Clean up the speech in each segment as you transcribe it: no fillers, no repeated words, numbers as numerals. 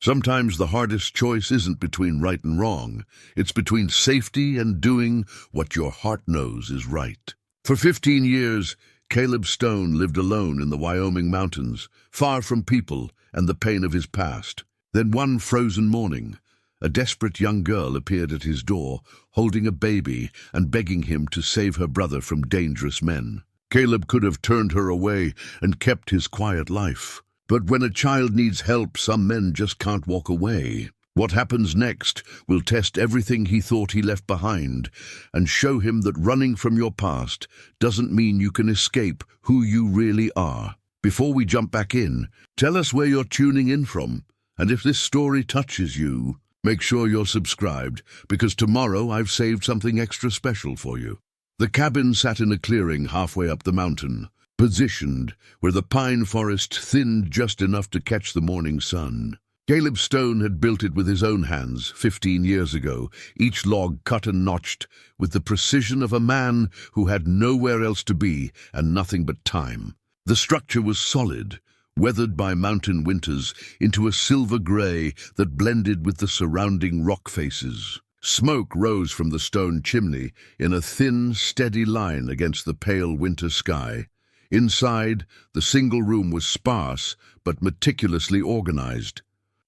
Sometimes the hardest choice isn't between right and wrong. It's between safety and doing what your heart knows is right. For 15 years, Caleb Stone lived alone in the Wyoming mountains, far from people and the pain of his past. Then one frozen morning, a desperate young girl appeared at his door, holding a baby and begging him to save her brother from dangerous men. Caleb could have turned her away and kept his quiet life. But when a child needs help, some men just can't walk away. What happens next will test everything he thought he left behind and show him that running from your past doesn't mean you can escape who you really are. Before we jump back in, tell us where you're tuning in from, and if this story touches you, make sure you're subscribed, because tomorrow I've saved something extra special for you. The cabin sat in a clearing halfway up the mountain, positioned where the pine forest thinned just enough to catch the morning sun. Caleb Stone had built it with his own hands 15 years ago, each log cut and notched with the precision of a man who had nowhere else to be and nothing but time. The structure was solid, weathered by mountain winters into a silver gray that blended with the surrounding rock faces. Smoke rose from the stone chimney in a thin, steady line against the pale winter sky. Inside, the single room was sparse but meticulously organized.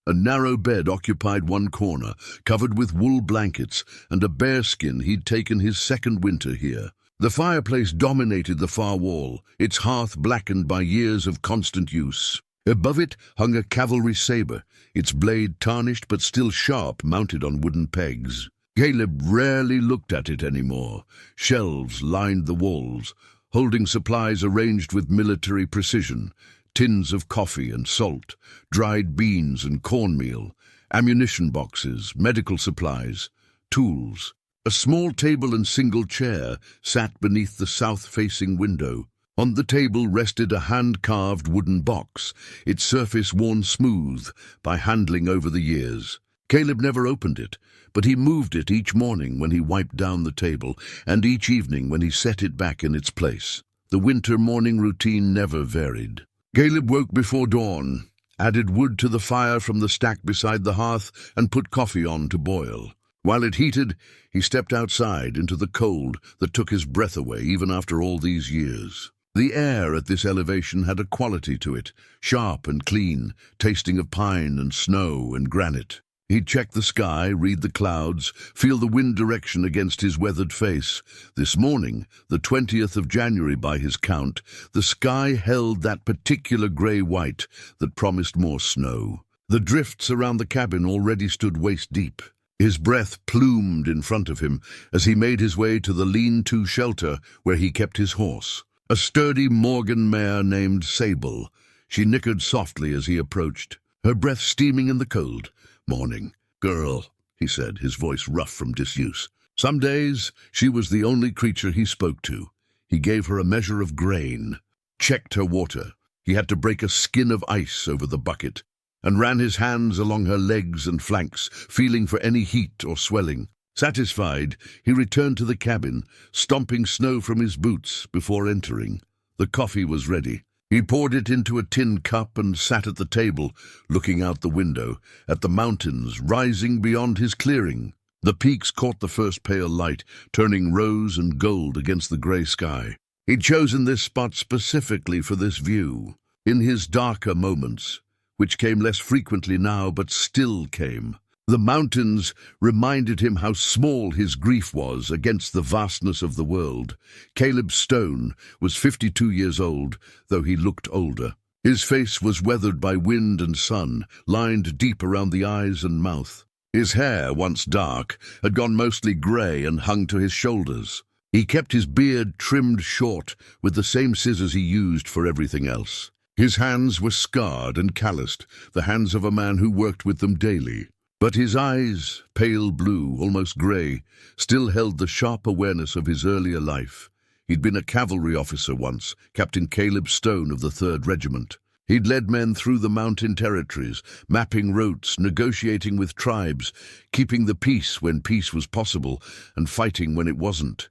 A narrow bed occupied one corner, covered with wool blankets and a bearskin he'd taken his second winter here. The fireplace dominated the far wall, its hearth blackened by years of constant use. Above it hung a cavalry saber, its blade tarnished but still sharp, mounted on wooden pegs. Caleb rarely looked at it anymore. Shelves lined the walls, holding supplies arranged with military precision. Tins of coffee and salt, dried beans and cornmeal, ammunition boxes, medical supplies, tools. A small table and single chair sat beneath the south-facing window. On the table rested a hand-carved wooden box, its surface worn smooth by handling over the years. Caleb never opened it, but he moved it each morning when he wiped down the table, and each evening when he set it back in its place. The winter morning routine never varied. Caleb woke before dawn, added wood to the fire from the stack beside the hearth, and put coffee on to boil. While it heated, he stepped outside into the cold that took his breath away even after all these years. The air at this elevation had a quality to it, sharp and clean, tasting of pine and snow and granite. He'd check the sky, read the clouds, feel the wind direction against his weathered face. This morning, the 20th of January by his count, the sky held that particular grey-white that promised more snow. The drifts around the cabin already stood waist-deep. His breath plumed in front of him as he made his way to the lean-to shelter where he kept his horse. A sturdy Morgan mare named Sable. She nickered softly as he approached, her breath steaming in the cold. "Morning, girl," he said, his voice rough from disuse. Some days she was the only creature he spoke to. He gave her a measure of grain, checked her water. He had to break a skin of ice over the bucket, and ran his hands along her legs and flanks, feeling for any heat or swelling. Satisfied, he returned to the cabin, stomping snow from his boots before entering. The coffee was ready. He poured it into a tin cup and sat at the table, looking out the window, at the mountains rising beyond his clearing. The peaks caught the first pale light, turning rose and gold against the grey sky. He'd chosen this spot specifically for this view. In his darker moments, which came less frequently now but still came, the mountains reminded him how small his grief was against the vastness of the world. Caleb Stone was 52 years old, though he looked older. His face was weathered by wind and sun, lined deep around the eyes and mouth. His hair, once dark, had gone mostly grey and hung to his shoulders. He kept his beard trimmed short with the same scissors he used for everything else. His hands were scarred and calloused, the hands of a man who worked with them daily. But his eyes, pale blue, almost grey, still held the sharp awareness of his earlier life. He'd been a cavalry officer once, Captain Caleb Stone of the 3rd Regiment. He'd led men through the mountain territories, mapping routes, negotiating with tribes, keeping the peace when peace was possible, and fighting when it wasn't.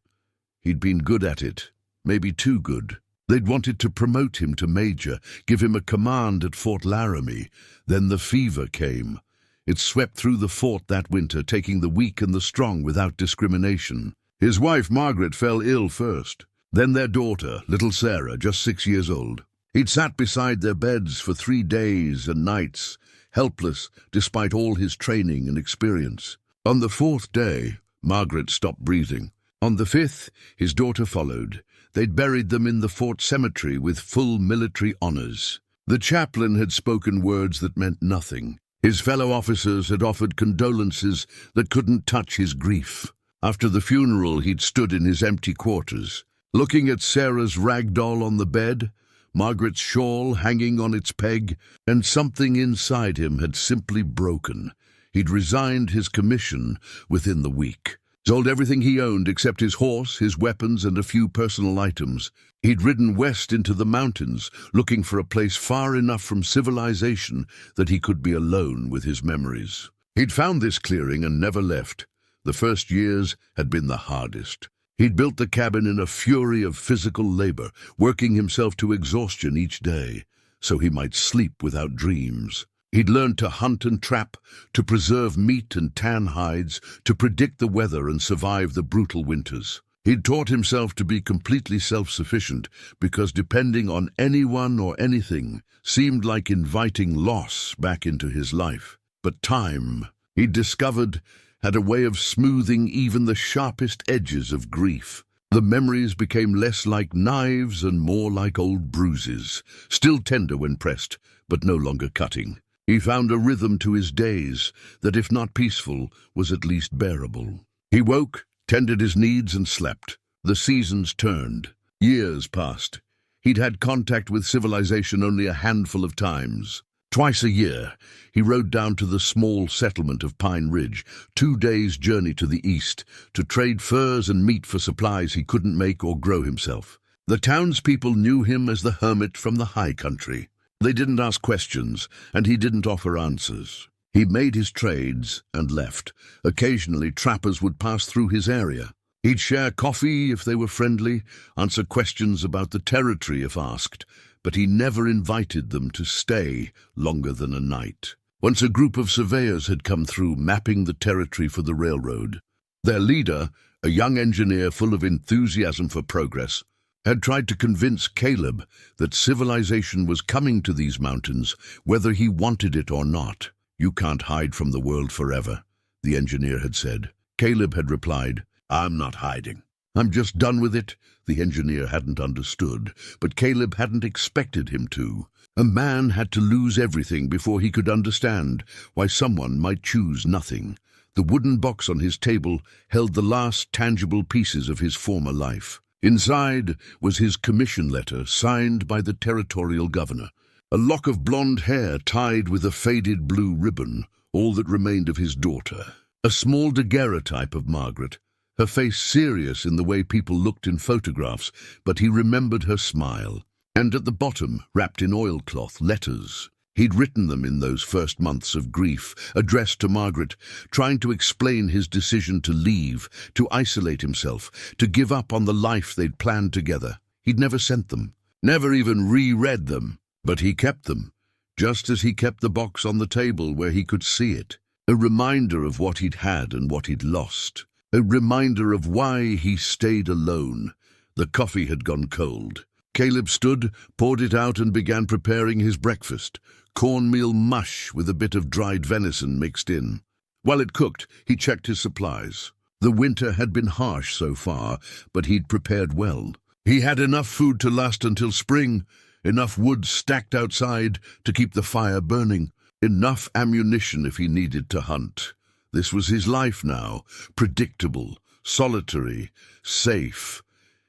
He'd been good at it, maybe too good. They'd wanted to promote him to major, give him a command at Fort Laramie. Then the fever came. It swept through the fort that winter, taking the weak and the strong without discrimination. His wife, Margaret, fell ill first. Then their daughter, little Sarah, just 6 years old. He'd sat beside their beds for 3 days and nights, helpless despite all his training and experience. On the 4th day, Margaret stopped breathing. On the 5th, his daughter followed. They'd buried them in the fort cemetery with full military honors. The chaplain had spoken words that meant nothing. His fellow officers had offered condolences that couldn't touch his grief. After the funeral, he'd stood in his empty quarters, looking at Sarah's rag doll on the bed, Margaret's shawl hanging on its peg, and something inside him had simply broken. He'd resigned his commission within the week. Sold everything he owned except his horse, his weapons, and a few personal items. He'd ridden west into the mountains, looking for a place far enough from civilization that he could be alone with his memories. He'd found this clearing and never left. The first years had been the hardest. He'd built the cabin in a fury of physical labor, working himself to exhaustion each day, so he might sleep without dreams. He'd learned to hunt and trap, to preserve meat and tan hides, to predict the weather and survive the brutal winters. He'd taught himself to be completely self-sufficient because depending on anyone or anything seemed like inviting loss back into his life. But time, he'd discovered, had a way of smoothing even the sharpest edges of grief. The memories became less like knives and more like old bruises, still tender when pressed, but no longer cutting. He found a rhythm to his days that, if not peaceful, was at least bearable. He woke, tended his needs, and slept. The seasons turned. Years passed. He'd had contact with civilization only a handful of times. Twice a year, he rode down to the small settlement of Pine Ridge, 2 days' journey to the east, to trade furs and meat for supplies he couldn't make or grow himself. The townspeople knew him as the hermit from the high country. They didn't ask questions, and he didn't offer answers. He made his trades and left. Occasionally, trappers would pass through his area. He'd share coffee if they were friendly, answer questions about the territory if asked, but he never invited them to stay longer than a night. Once a group of surveyors had come through, mapping the territory for the railroad. Their leader, a young engineer full of enthusiasm for progress, had tried to convince Caleb that civilization was coming to these mountains, whether he wanted it or not. "You can't hide from the world forever," the engineer had said. Caleb had replied, "I'm not hiding. I'm just done with it." The engineer hadn't understood, but Caleb hadn't expected him to. A man had to lose everything before he could understand why someone might choose nothing. The wooden box on his table held the last tangible pieces of his former life. Inside was his commission letter, signed by the territorial governor. A lock of blonde hair tied with a faded blue ribbon, all that remained of his daughter. A small daguerreotype of Margaret, her face serious in the way people looked in photographs, but he remembered her smile. And at the bottom, wrapped in oilcloth, letters. He'd written them in those first months of grief, addressed to Margaret, trying to explain his decision to leave, to isolate himself, to give up on the life they'd planned together. He'd never sent them, never even reread them, but he kept them, just as he kept the box on the table where he could see it. A reminder of what he'd had and what he'd lost. A reminder of why he stayed alone. The coffee had gone cold. Caleb stood, poured it out, and began preparing his breakfast. Cornmeal mush with a bit of dried venison mixed in. While it cooked, he checked his supplies. The winter had been harsh so far, but he'd prepared well. He had enough food to last until spring, enough wood stacked outside to keep the fire burning, enough ammunition if he needed to hunt. This was his life now, predictable, solitary, safe.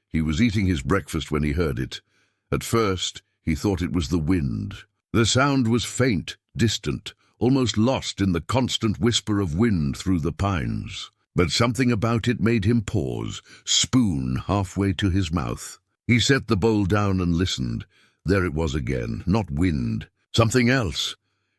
He was eating his breakfast when he heard it. At first, he thought it was the wind. The sound was faint, distant, almost lost in the constant whisper of wind through the pines. But something about it made him pause, spoon halfway to his mouth. He set the bowl down and listened. There it was again, not wind, something else.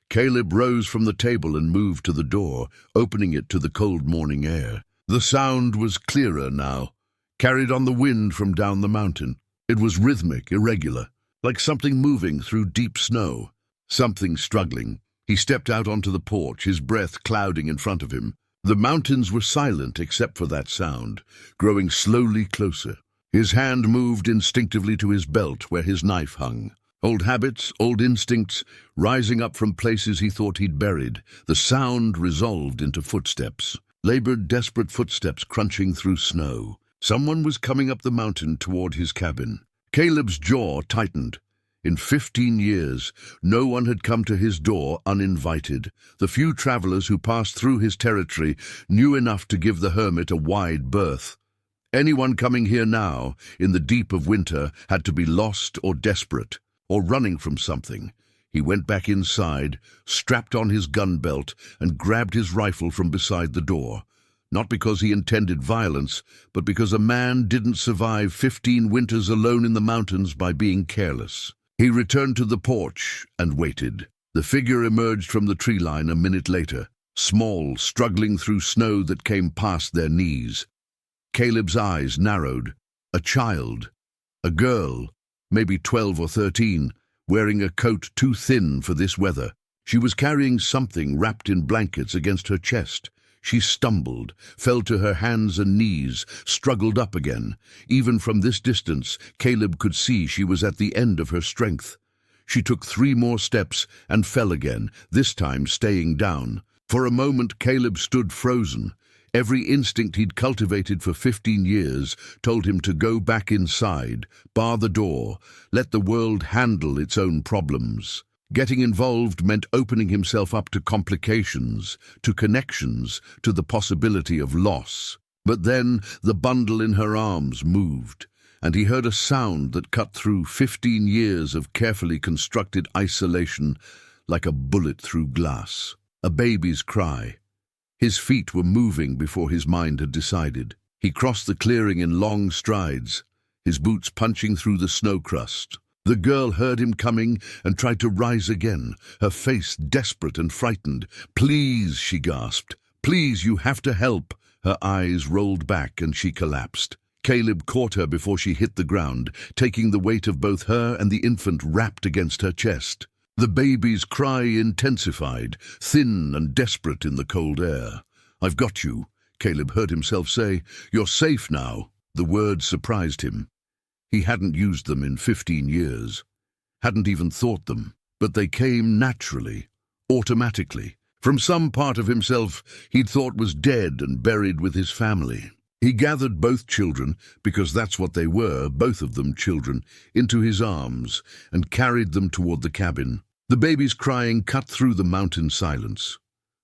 Caleb rose from the table and moved to the door, opening it to the cold morning air. The sound was clearer now, carried on the wind from down the mountain. It was rhythmic, irregular, like something moving through deep snow, something struggling. He stepped out onto the porch, his breath clouding in front of him. The mountains were silent except for that sound, growing slowly closer. His hand moved instinctively to his belt where his knife hung. Old habits, old instincts, rising up from places he thought he'd buried. The sound resolved into footsteps. Labored, desperate footsteps crunching through snow. Someone was coming up the mountain toward his cabin. Caleb's jaw tightened. In 15 years, no one had come to his door uninvited. The few travelers who passed through his territory knew enough to give the hermit a wide berth. Anyone coming here now, in the deep of winter, had to be lost or desperate, or running from something. He went back inside, strapped on his gun belt, and grabbed his rifle from beside the door. Not because he intended violence, but because a man didn't survive 15 winters alone in the mountains by being careless. He returned to the porch and waited. The figure emerged from the tree line a minute later, small, struggling through snow that came past their knees. Caleb's eyes narrowed. A child. A girl, maybe 12 or 13, wearing a coat too thin for this weather. She was carrying something wrapped in blankets against her chest. She stumbled, fell to her hands and knees, struggled up again. Even from this distance, Caleb could see she was at the end of her strength. She took 3 more steps and fell again, this time staying down. For a moment, Caleb stood frozen. Every instinct he'd cultivated for 15 years told him to go back inside, bar the door, let the world handle its own problems. Getting involved meant opening himself up to complications, to connections, to the possibility of loss. But then the bundle in her arms moved, and he heard a sound that cut through 15 years of carefully constructed isolation like a bullet through glass. A baby's cry. His feet were moving before his mind had decided. He crossed the clearing in long strides, his boots punching through the snow crust. The girl heard him coming and tried to rise again, her face desperate and frightened. "Please," she gasped. "Please, you have to help." Her eyes rolled back and she collapsed. Caleb caught her before she hit the ground, taking the weight of both her and the infant wrapped against her chest. The baby's cry intensified, thin and desperate in the cold air. "I've got you," Caleb heard himself say. "You're safe now." The words surprised him. He hadn't used them in 15 years, hadn't even thought them, but they came naturally, automatically, from some part of himself he'd thought was dead and buried with his family. He gathered both children, because that's what they were, both of them children, into his arms and carried them toward the cabin. The baby's crying cut through the mountain silence.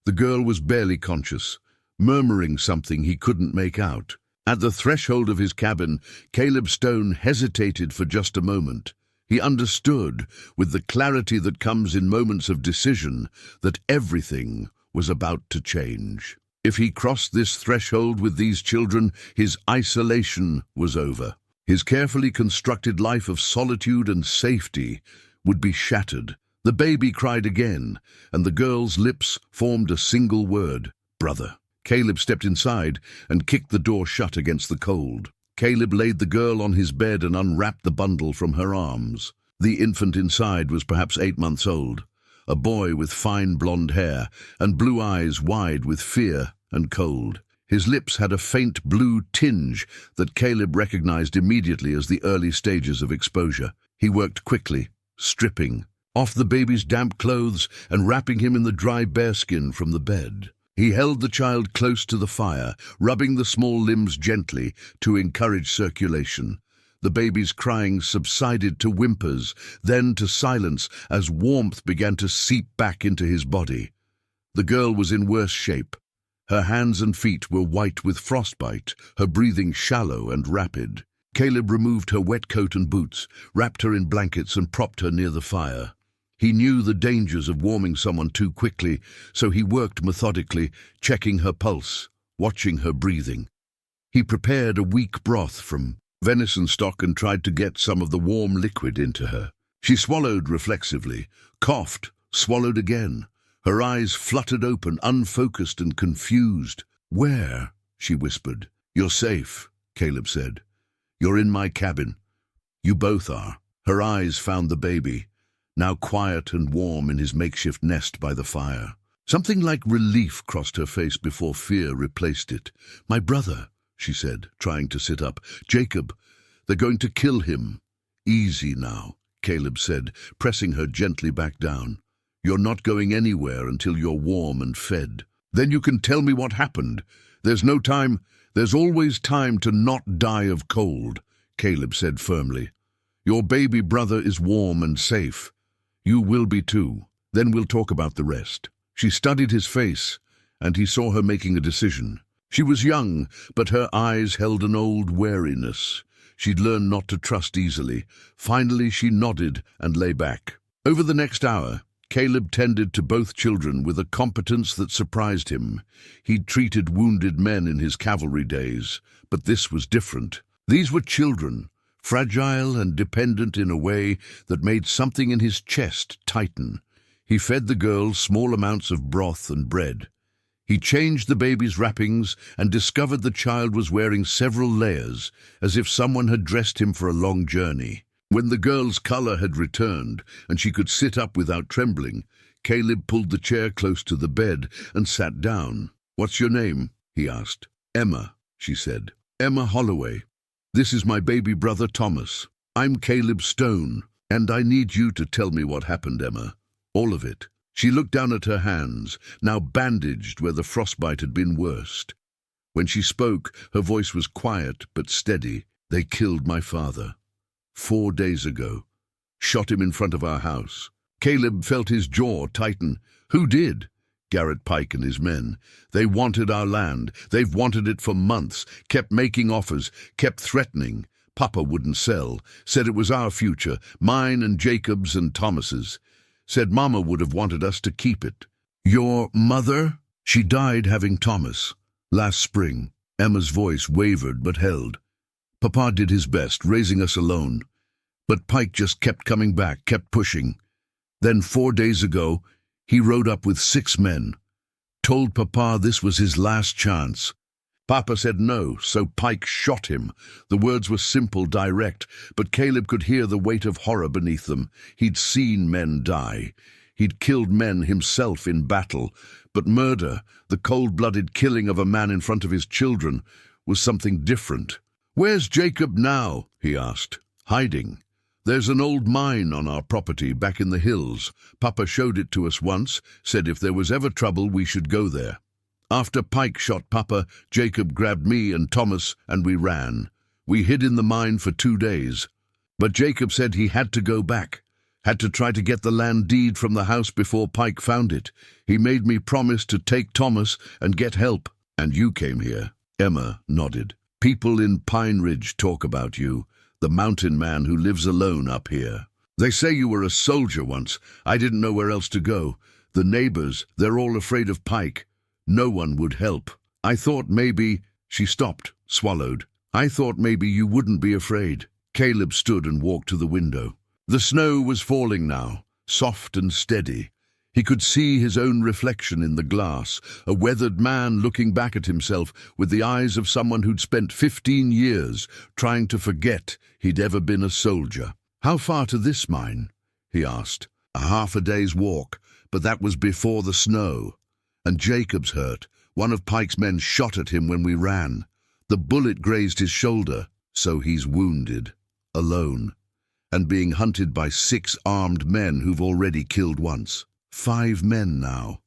The girl was barely conscious, murmuring something he couldn't make out. At the threshold of his cabin, Caleb Stone hesitated for just a moment. He understood, with the clarity that comes in moments of decision, that everything was about to change. If he crossed this threshold with these children, his isolation was over. His carefully constructed life of solitude and safety would be shattered. The baby cried again, and the girl's lips formed a single word: brother. Caleb stepped inside and kicked the door shut against the cold. Caleb laid the girl on his bed and unwrapped the bundle from her arms. The infant inside was perhaps 8 months old, a boy with fine blonde hair and blue eyes wide with fear and cold. His lips had a faint blue tinge that Caleb recognized immediately as the early stages of exposure. He worked quickly, stripping off the baby's damp clothes and wrapping him in the dry bearskin from the bed. He held the child close to the fire, rubbing the small limbs gently to encourage circulation. The baby's crying subsided to whimpers, then to silence as warmth began to seep back into his body. The girl was in worse shape. Her hands and feet were white with frostbite, her breathing shallow and rapid. Caleb removed her wet coat and boots, wrapped her in blankets and propped her near the fire. He knew the dangers of warming someone too quickly, so he worked methodically, checking her pulse, watching her breathing. He prepared a weak broth from venison stock and tried to get some of the warm liquid into her. She swallowed reflexively, coughed, swallowed again. Her eyes fluttered open, unfocused and confused. "Where?" she whispered. "You're safe," Caleb said. "You're in my cabin. You both are." Her eyes found the baby. now quiet and warm in his makeshift nest by the fire. Something like relief crossed her face before fear replaced it. "My brother," she said, trying to sit up. "Jacob, they're going to kill him." "Easy now," Caleb said, pressing her gently back down. "You're not going anywhere until you're warm and fed. Then you can tell me what happened. There's no time. There's always time to not die of cold," Caleb said firmly. "Your baby brother is warm and safe. You will be too. Then we'll talk about the rest." She studied his face, and he saw her making a decision. She was young, but her eyes held an old wariness. She'd learned not to trust easily. Finally, she nodded and lay back. Over the next hour, Caleb tended to both children with a competence that surprised him. He'd treated wounded men in his cavalry days, but this was different. These were children, fragile and dependent in a way that made something in his chest tighten. He fed the girls small amounts of broth and bread. He changed the baby's wrappings and discovered the child was wearing several layers, as if someone had dressed him for a long journey. When the girl's color had returned and she could sit up without trembling, Caleb pulled the chair close to the bed and sat down. "What's your name?" he asked. "Emma," she said. "Emma Holloway. This is my baby brother Thomas. I'm Caleb Stone, and I need you to tell me what happened, Emma. All of it." She looked down at her hands, now bandaged where the frostbite had been worst. When she spoke, her voice was quiet but steady. "They killed my father 4 days ago. Shot him in front of our house." Caleb felt his jaw tighten. "Who did?" "Garrett Pike and his men. They wanted our land. They've wanted it for months, kept making offers, kept threatening. Papa wouldn't sell, said it was our future, mine and Jacob's and Thomas's. Said Mama would have wanted us to keep it." "Your mother?" "She died having Thomas. Last spring." Emma's voice wavered but held. "Papa did his best, raising us alone. But Pike just kept coming back, kept pushing. Then 4 days ago, he rode up with 6 men. Told Papa this was his last chance. Papa said no, so Pike shot him." The words were simple, direct, but Caleb could hear the weight of horror beneath them. He'd seen men die. He'd killed men himself in battle. But murder, the cold-blooded killing of a man in front of his children, was something different. "Where's Jacob now?" he asked. "Hiding. There's an old mine on our property back in the hills. Papa showed it to us once, said if there was ever trouble we should go there. After Pike shot Papa, Jacob grabbed me and Thomas and we ran. We hid in the mine for 2 days. But Jacob said he had to go back, had to try to get the land deed from the house before Pike found it. He made me promise to take Thomas and get help. And you came here." Emma nodded. "People in Pine Ridge talk about you, the mountain man who lives alone up here. They say you were a soldier once. I didn't know where else to go. The neighbors, they're all afraid of Pike. No one would help. I thought maybe—" She stopped, swallowed. "I thought maybe you wouldn't be afraid." Caleb stood and walked to the window. The snow was falling now, soft and steady. He could see his own reflection in the glass, a weathered man looking back at himself with the eyes of someone who'd spent 15 years trying to forget he'd ever been a soldier. "How far to this mine?" he asked. "Half a day's walk, but that was before the snow. And Jacob's hurt. One of Pike's men shot at him when we ran. The bullet grazed his shoulder, so he's wounded, alone, and being hunted by 6 armed men who've already killed once. 5 men now,"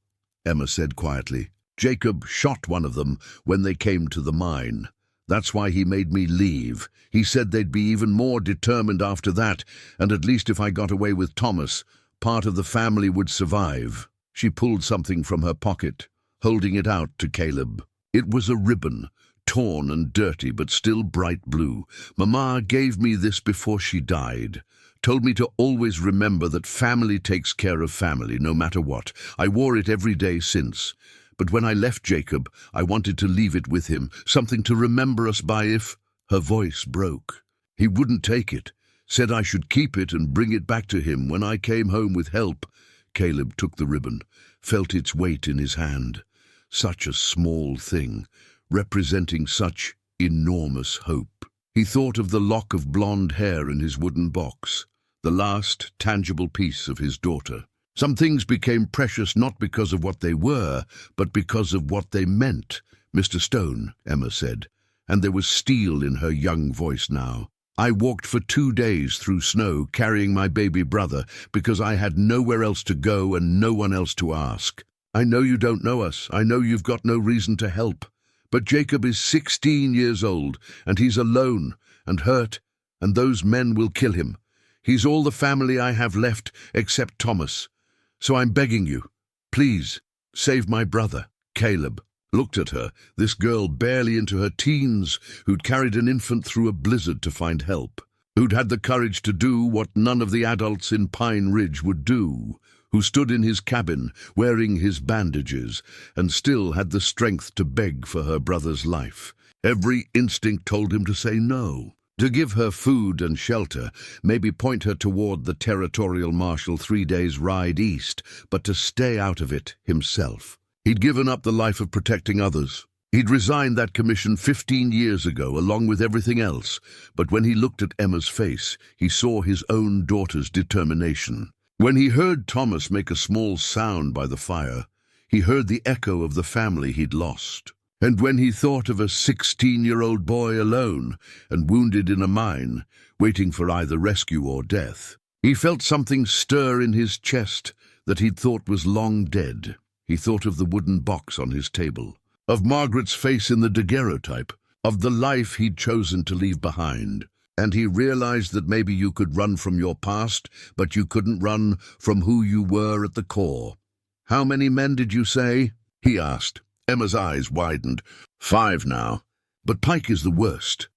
Emma said quietly. "Jacob shot one of them when they came to the mine. That's why he made me leave. He said they'd be even more determined after that, and at least if I got away with Thomas, part of the family would survive." She pulled something from her pocket, holding it out to Caleb. It was a ribbon, torn and dirty but still bright blue. "Mama gave me this before she died. Told me to always remember that family takes care of family, no matter what. I wore it every day since. But when I left Jacob, I wanted to leave it with him, something to remember us by if—" Her voice broke. "He wouldn't take it. Said I should keep it and bring it back to him when I came home with help." Caleb took the ribbon, felt its weight in his hand. Such a small thing, representing such enormous hope. He thought of the lock of blonde hair in his wooden box, the last tangible piece of his daughter. Some things became precious not because of what they were, but because of what they meant. "Mr. Stone," Emma said, and there was steel in her young voice now. "I walked for 2 days through snow carrying my baby brother because I had nowhere else to go and no one else to ask. I know you don't know us. I know you've got no reason to help. But Jacob is 16 years old, and he's alone and hurt, and those men will kill him. He's all the family I have left except Thomas. So I'm begging you, please, save my brother." Caleb looked at her, this girl barely into her teens, who'd carried an infant through a blizzard to find help, who'd had the courage to do what none of the adults in Pine Ridge would do, who stood in his cabin, wearing his bandages, and still had the strength to beg for her brother's life. Every instinct told him to say no, to give her food and shelter, maybe point her toward the territorial marshal 3 days' ride east, but to stay out of it himself. He'd given up the life of protecting others. He'd resigned that commission 15 years ago, along with everything else, but when he looked at Emma's face, he saw his own daughter's determination. When he heard Thomas make a small sound by the fire, he heard the echo of the family he'd lost. And when he thought of a 16-year-old boy alone and wounded in a mine, waiting for either rescue or death, he felt something stir in his chest that he'd thought was long dead. He thought of the wooden box on his table, of Margaret's face in the daguerreotype, of the life he'd chosen to leave behind. And he realized that maybe you could run from your past, but you couldn't run from who you were at the core. "How many men did you say?" he asked. Emma's eyes widened. 5 now. But Pike is the worst.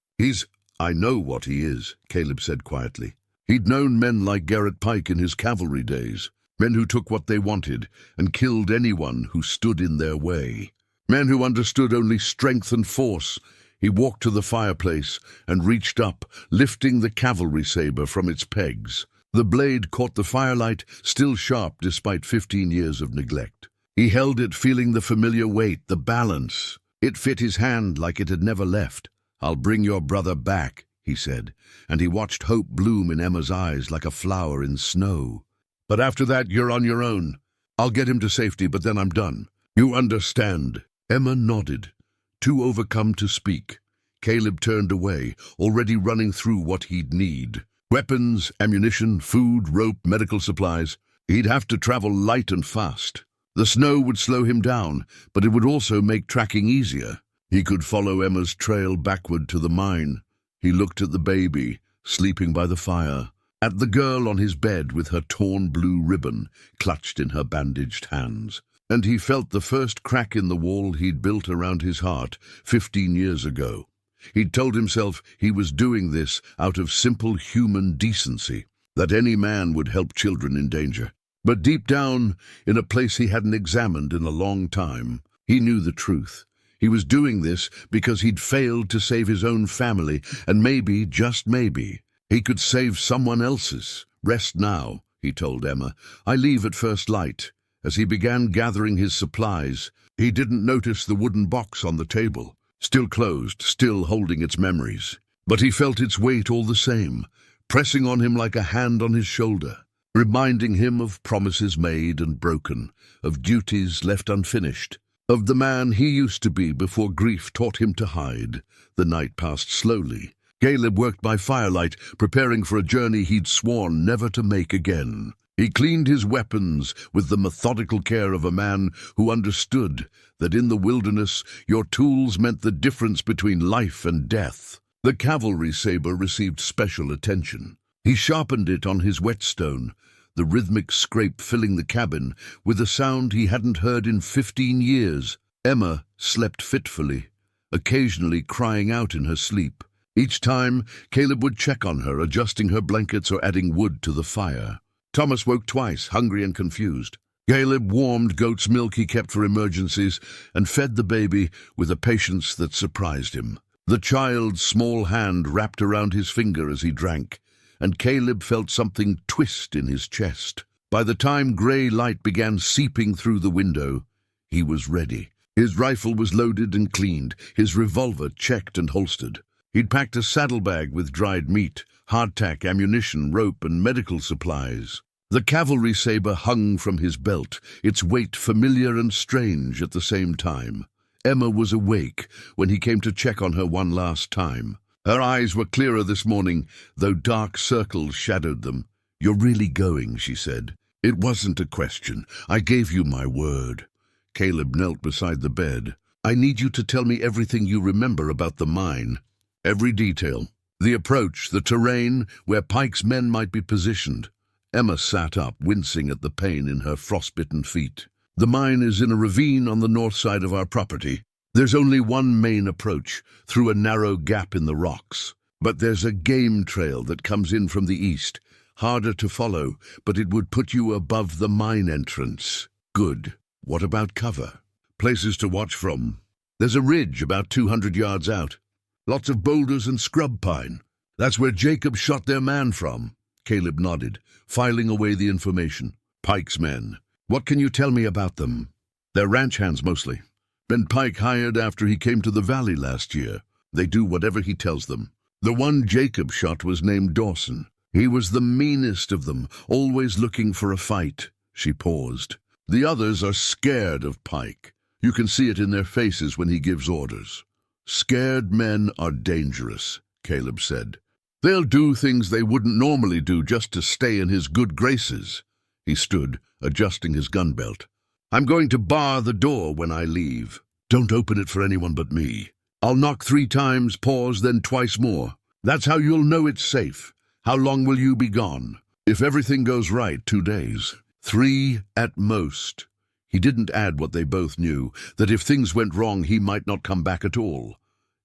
"I know what he is," Caleb said quietly. He'd known men like Garrett Pike in his cavalry days, men who took what they wanted and killed anyone who stood in their way, men who understood only strength and force. He walked to the fireplace and reached up, lifting the cavalry saber from its pegs. The blade caught the firelight, still sharp despite 15 years of neglect. He held it, feeling the familiar weight, the balance. It fit his hand like it had never left. "I'll bring your brother back," he said, and he watched hope bloom in Emma's eyes like a flower in snow. "But after that, you're on your own. I'll get him to safety, but then I'm done. You understand?" Emma nodded, too overcome to speak. Caleb turned away, already running through what he'd need. Weapons, ammunition, food, rope, medical supplies. He'd have to travel light and fast. The snow would slow him down, but it would also make tracking easier. He could follow Emma's trail backward to the mine. He looked at the baby, sleeping by the fire, at the girl on his bed with her torn blue ribbon clutched in her bandaged hands. And he felt the first crack in the wall he'd built around his heart 15 years ago. He'd told himself he was doing this out of simple human decency, that any man would help children in danger. But deep down, in a place he hadn't examined in a long time, he knew the truth. He was doing this because he'd failed to save his own family, and maybe, just maybe, he could save someone else's. "Rest now," he told Emma. "I leave at first light." As he began gathering his supplies, he didn't notice the wooden box on the table, still closed, still holding its memories. But he felt its weight all the same, pressing on him like a hand on his shoulder, reminding him of promises made and broken, of duties left unfinished, of the man he used to be before grief taught him to hide. The night passed slowly. Caleb worked by firelight, preparing for a journey he'd sworn never to make again. He cleaned his weapons with the methodical care of a man who understood that in the wilderness your tools meant the difference between life and death. The cavalry saber received special attention. He sharpened it on his whetstone, the rhythmic scrape filling the cabin with a sound he hadn't heard in 15 years. Emma slept fitfully, occasionally crying out in her sleep. Each time, Caleb would check on her, adjusting her blankets or adding wood to the fire. Thomas woke twice, hungry and confused. Caleb warmed goat's milk he kept for emergencies and fed the baby with a patience that surprised him. The child's small hand wrapped around his finger as he drank, and Caleb felt something twist in his chest. By the time grey light began seeping through the window, he was ready. His rifle was loaded and cleaned, his revolver checked and holstered. He'd packed a saddlebag with dried meat, hardtack, ammunition, rope, and medical supplies. The cavalry saber hung from his belt, its weight familiar and strange at the same time. Emma was awake when he came to check on her one last time. Her eyes were clearer this morning, though dark circles shadowed them. "You're really going," she said. "It wasn't a question. I gave you my word." Caleb knelt beside the bed. "I need you to tell me everything you remember about the mine. Every detail. The approach, the terrain, where Pike's men might be positioned." Emma sat up, wincing at the pain in her frostbitten feet. "The mine is in a ravine on the north side of our property. There's only one main approach, through a narrow gap in the rocks. But there's a game trail that comes in from the east. Harder to follow, but it would put you above the mine entrance." "Good. What about cover? Places to watch from?" "There's a ridge about 200 yards out. Lots of boulders and scrub pine. That's where Jacob shot their man from." Caleb nodded, filing away the information. "Pike's men. What can you tell me about them?" "They're ranch hands mostly. Ben Pike hired after he came to the valley last year. They do whatever he tells them. The one Jacob shot was named Dawson. He was the meanest of them, always looking for a fight." She paused. "The others are scared of Pike. You can see it in their faces when he gives orders." "Scared men are dangerous," Caleb said. "They'll do things they wouldn't normally do just to stay in his good graces." He stood, adjusting his gun belt. "I'm going to bar the door when I leave. Don't open it for anyone but me. I'll knock 3 times, pause, then twice more. That's how you'll know it's safe. How long will you be gone?" "If everything goes right, 2 days. 3 at most." He didn't add what they both knew, that if things went wrong he might not come back at all.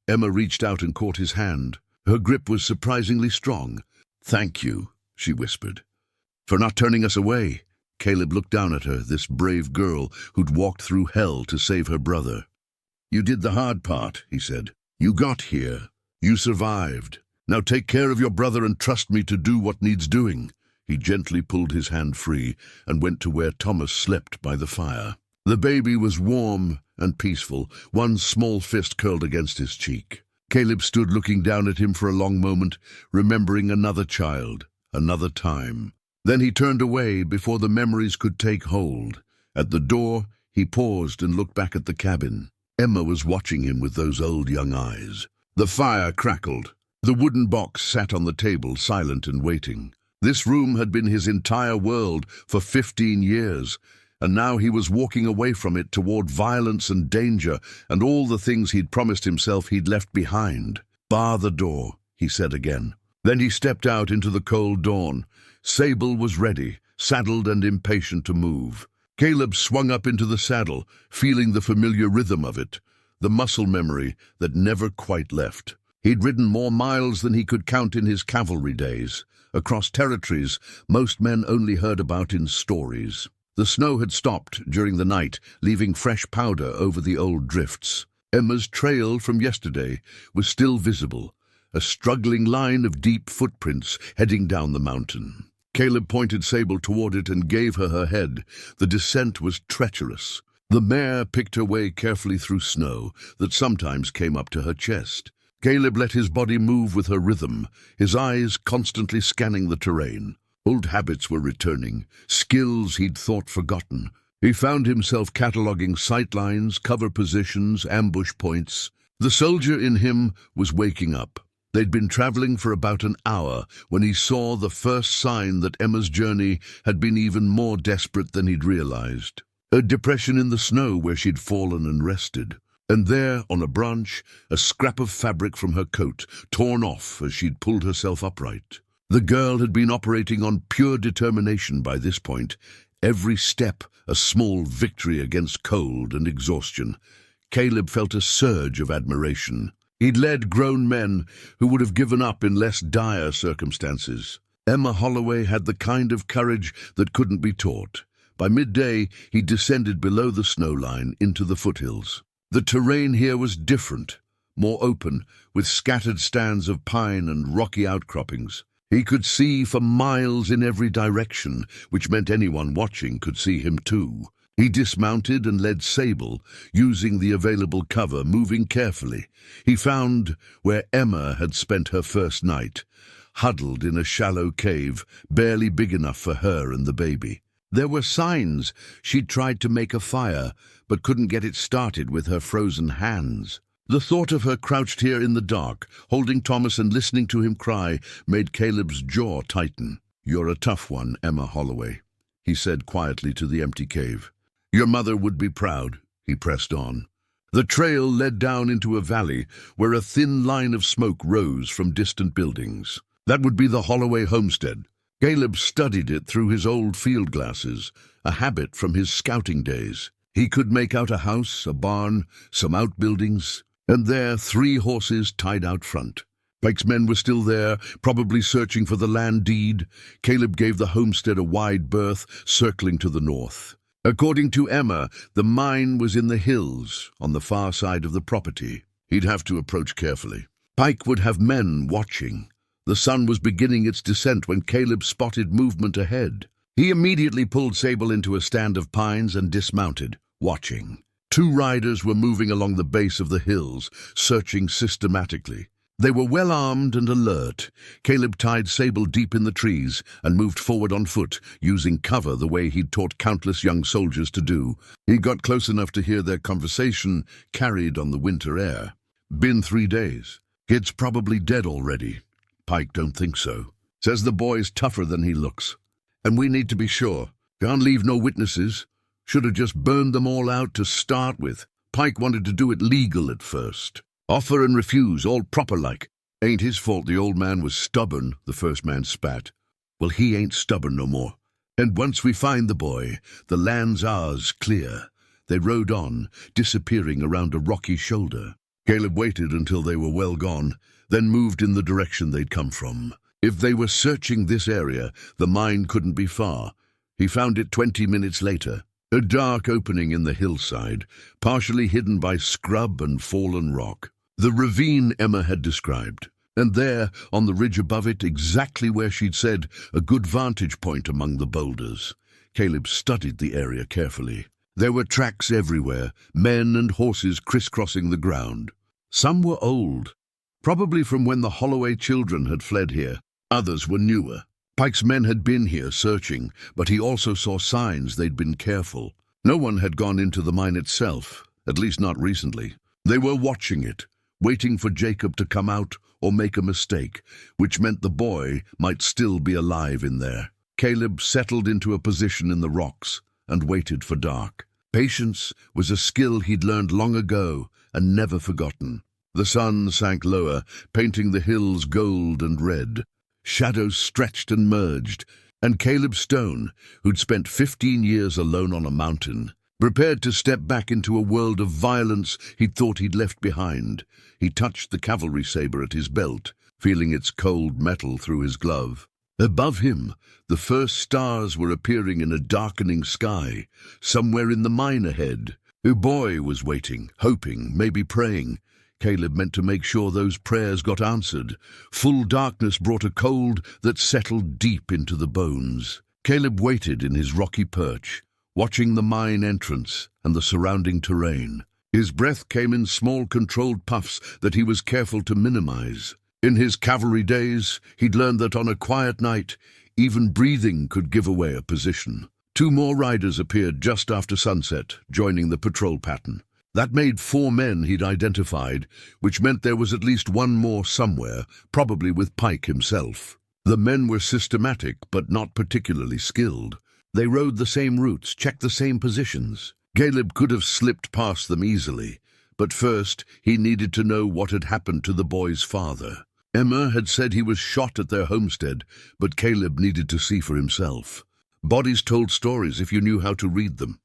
Emma reached out and caught his hand. Her grip was surprisingly strong. "Thank you," she whispered. "For not turning us away." Caleb looked down at her, this brave girl who'd walked through hell to save her brother. "You did the hard part," he said. "You got here. You survived. Now take care of your brother and trust me to do what needs doing." He gently pulled his hand free and went to where Thomas slept by the fire. The baby was warm and peaceful, one small fist curled against his cheek. Caleb stood looking down at him for a long moment, remembering another child, another time. Then he turned away before the memories could take hold. At the door, he paused and looked back at the cabin. Emma was watching him with those old young eyes. The fire crackled. The wooden box sat on the table, silent and waiting. This room had been his entire world for 15 years, and now he was walking away from it toward violence and danger and all the things he'd promised himself he'd left behind. "Bar the door," he said again. Then he stepped out into the cold dawn. Sable was ready, saddled and impatient to move. Caleb swung up into the saddle, feeling the familiar rhythm of it, the muscle memory that never quite left. He'd ridden more miles than he could count in his cavalry days, across territories most men only heard about in stories. The snow had stopped during the night, leaving fresh powder over the old drifts. Emma's trail from yesterday was still visible, a struggling line of deep footprints heading down the mountain. Caleb pointed Sable toward it and gave her her head. The descent was treacherous. The mare picked her way carefully through snow that sometimes came up to her chest. Caleb let his body move with her rhythm, his eyes constantly scanning the terrain. Old habits were returning, skills he'd thought forgotten. He found himself cataloging sightlines, cover positions, ambush points. The soldier in him was waking up. They'd been traveling for about an hour when he saw the first sign that Emma's journey had been even more desperate than he'd realized. A depression in the snow where she'd fallen and rested. And there, on a branch, a scrap of fabric from her coat, torn off as she'd pulled herself upright. The girl had been operating on pure determination by this point, every step a small victory against cold and exhaustion. Caleb felt a surge of admiration. He'd led grown men who would have given up in less dire circumstances. Emma Holloway had the kind of courage that couldn't be taught. By midday, he descended below the snow line into the foothills. The terrain here was different, more open, with scattered stands of pine and rocky outcroppings. He could see for miles in every direction, which meant anyone watching could see him too. He dismounted and led Sable, using the available cover, moving carefully. He found where Emma had spent her first night, huddled in a shallow cave, barely big enough for her and the baby. There were signs she'd tried to make a fire, but couldn't get it started with her frozen hands. The thought of her crouched here in the dark, holding Thomas and listening to him cry, made Caleb's jaw tighten. "You're a tough one, Emma Holloway," he said quietly to the empty cave. "Your mother would be proud," he pressed on. The trail led down into a valley where a thin line of smoke rose from distant buildings. That would be the Holloway homestead. Caleb studied it through his old field glasses, a habit from his scouting days. He could make out a house, a barn, some outbuildings, and there 3 horses tied out front. Pike's men were still there, probably searching for the land deed. Caleb gave the homestead a wide berth, circling to the north. According to Emma, the mine was in the hills, on the far side of the property. He'd have to approach carefully. Pike would have men watching. The sun was beginning its descent when Caleb spotted movement ahead. He immediately pulled Sable into a stand of pines and dismounted, watching. 2 riders were moving along the base of the hills, searching systematically. They were well armed and alert. Caleb tied Sable deep in the trees and moved forward on foot, using cover the way he'd taught countless young soldiers to do. He got close enough to hear their conversation carried on the winter air. "Been 3 days. Kid's probably dead already." "Pike don't think so. Says the boy's tougher than he looks. And we need to be sure. Can't leave no witnesses. Should have just burned them all out to start with. Pike wanted to do it legal at first. Offer and refuse, all proper-like. Ain't his fault the old man was stubborn," the first man spat. "Well, he ain't stubborn no more. And once we find the boy, the land's ours clear." They rode on, disappearing around a rocky shoulder. Caleb waited until they were well gone, then moved in the direction they'd come from. If they were searching this area, the mine couldn't be far. He found it 20 minutes later. A dark opening in the hillside, partially hidden by scrub and fallen rock. The ravine Emma had described, and there, on the ridge above it, exactly where she'd said, a good vantage point among the boulders. Caleb studied the area carefully. There were tracks everywhere, men and horses crisscrossing the ground. Some were old, probably from when the Holloway children had fled here. Others were newer. Pike's men had been here searching, but he also saw signs they'd been careful. No one had gone into the mine itself, at least not recently. They were watching it, waiting for Jacob to come out or make a mistake, which meant the boy might still be alive in there. Caleb settled into a position in the rocks and waited for dark. Patience was a skill he'd learned long ago and never forgotten. The sun sank lower, painting the hills gold and red. Shadows stretched and merged, and Caleb Stone, who'd spent 15 years alone on a mountain, prepared to step back into a world of violence he'd thought he'd left behind. He touched the cavalry saber at his belt, feeling its cold metal through his glove. Above him, the first stars were appearing in a darkening sky, somewhere in the mine ahead. A boy was waiting, hoping, maybe praying. Caleb meant to make sure those prayers got answered. Full darkness brought a cold that settled deep into the bones. Caleb waited in his rocky perch, watching the mine entrance and the surrounding terrain. His breath came in small controlled puffs that he was careful to minimize. In his cavalry days, he'd learned that on a quiet night, even breathing could give away a position. 2 more riders appeared just after sunset, joining the patrol pattern. That made 4 men he'd identified, which meant there was at least 1 more somewhere, probably with Pike himself. The men were systematic, but not particularly skilled. They rode the same routes, checked the same positions. Caleb could have slipped past them easily, but first he needed to know what had happened to the boy's father. Emma had said he was shot at their homestead, but Caleb needed to see for himself. Bodies told stories if you knew how to read them.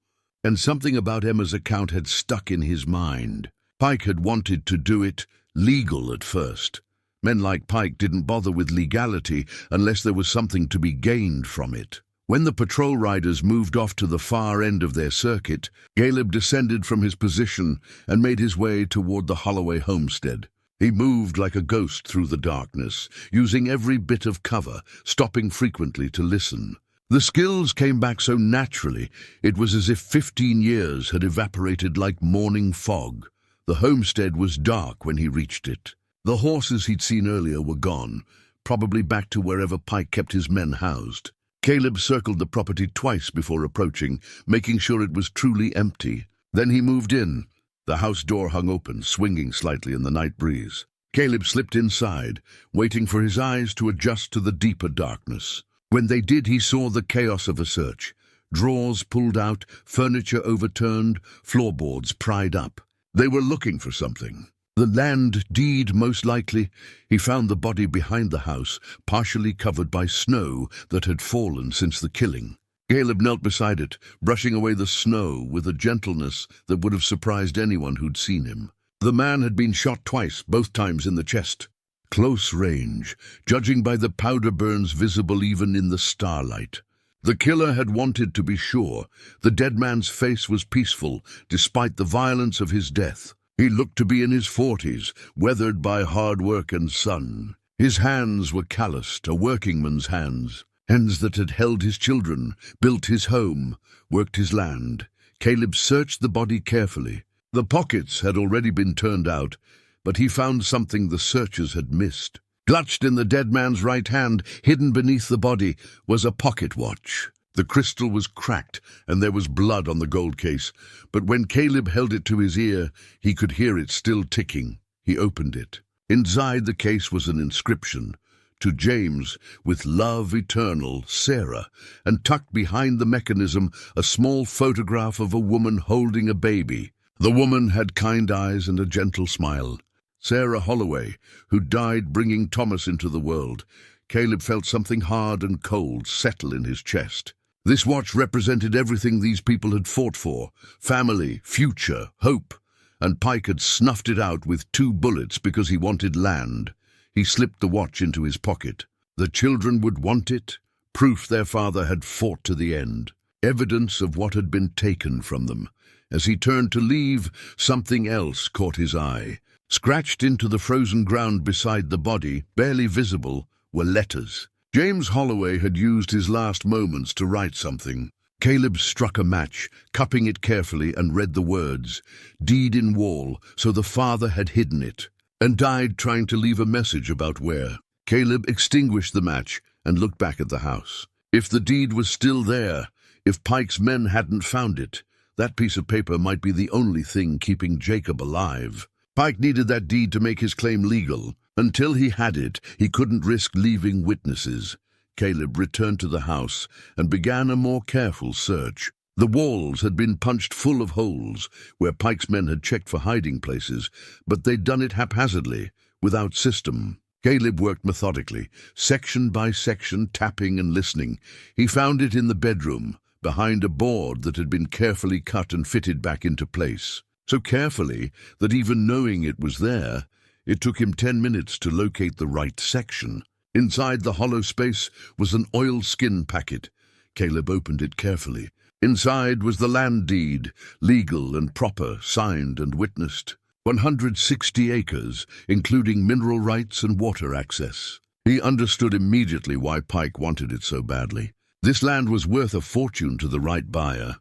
And something about Emma's account had stuck in his mind. Pike had wanted to do it legal at first. Men like Pike didn't bother with legality unless there was something to be gained from it. When the patrol riders moved off to the far end of their circuit, Caleb descended from his position and made his way toward the Holloway homestead. He moved like a ghost through the darkness, using every bit of cover, stopping frequently to listen. The skills came back so naturally, it was as if 15 years had evaporated like morning fog. The homestead was dark when he reached it. The horses he'd seen earlier were gone, probably back to wherever Pike kept his men housed. Caleb circled the property twice before approaching, making sure it was truly empty. Then he moved in. The house door hung open, swinging slightly in the night breeze. Caleb slipped inside, waiting for his eyes to adjust to the deeper darkness. When they did, he saw the chaos of a search. Drawers pulled out, furniture overturned, floorboards pried up. They were looking for something. The land deed, most likely. He found the body behind the house, partially covered by snow that had fallen since the killing. Caleb knelt beside it, brushing away the snow with a gentleness that would have surprised anyone who'd seen him. The man had been shot twice, both times in the chest. Close range, judging by the powder burns visible even in the starlight. The killer had wanted to be sure. The dead man's face was peaceful, despite the violence of his death. He looked to be in his 40s, weathered by hard work and sun. His hands were calloused, a workingman's hands. Hands that had held his children, built his home, worked his land. Caleb searched the body carefully. The pockets had already been turned out, but he found something the searchers had missed. Clutched in the dead man's right hand, hidden beneath the body, was a pocket watch. The crystal was cracked, and there was blood on the gold case, but when Caleb held it to his ear, he could hear it still ticking. He opened it. Inside the case was an inscription. To James, with love eternal, Sarah, and tucked behind the mechanism, a small photograph of a woman holding a baby. The woman had kind eyes and a gentle smile. Sarah Holloway, who died bringing Thomas into the world. Caleb felt something hard and cold settle in his chest. This watch represented everything these people had fought for: family, future, hope. And Pike had snuffed it out with 2 bullets because he wanted land. He slipped the watch into his pocket. The children would want it, proof their father had fought to the end, evidence of what had been taken from them. As he turned to leave, something else caught his eye. Scratched into the frozen ground beside the body, barely visible, were letters. James Holloway had used his last moments to write something. Caleb struck a match, cupping it carefully, and read the words, "Deed in wall," so the father had hidden it, and died trying to leave a message about where. Caleb extinguished the match and looked back at the house. If the deed was still there, if Pike's men hadn't found it, that piece of paper might be the only thing keeping Jacob alive. Pike needed that deed to make his claim legal. Until he had it, he couldn't risk leaving witnesses. Caleb returned to the house and began a more careful search. The walls had been punched full of holes, where Pike's men had checked for hiding places, but they'd done it haphazardly, without system. Caleb worked methodically, section by section, tapping and listening. He found it in the bedroom, behind a board that had been carefully cut and fitted back into place. So carefully that even knowing it was there, it took him 10 minutes to locate the right section. Inside the hollow space was an oilskin packet. Caleb opened it carefully. Inside was the land deed, legal and proper, signed and witnessed. 160 acres, including mineral rights and water access. He understood immediately why Pike wanted it so badly. This land was worth a fortune to the right buyer.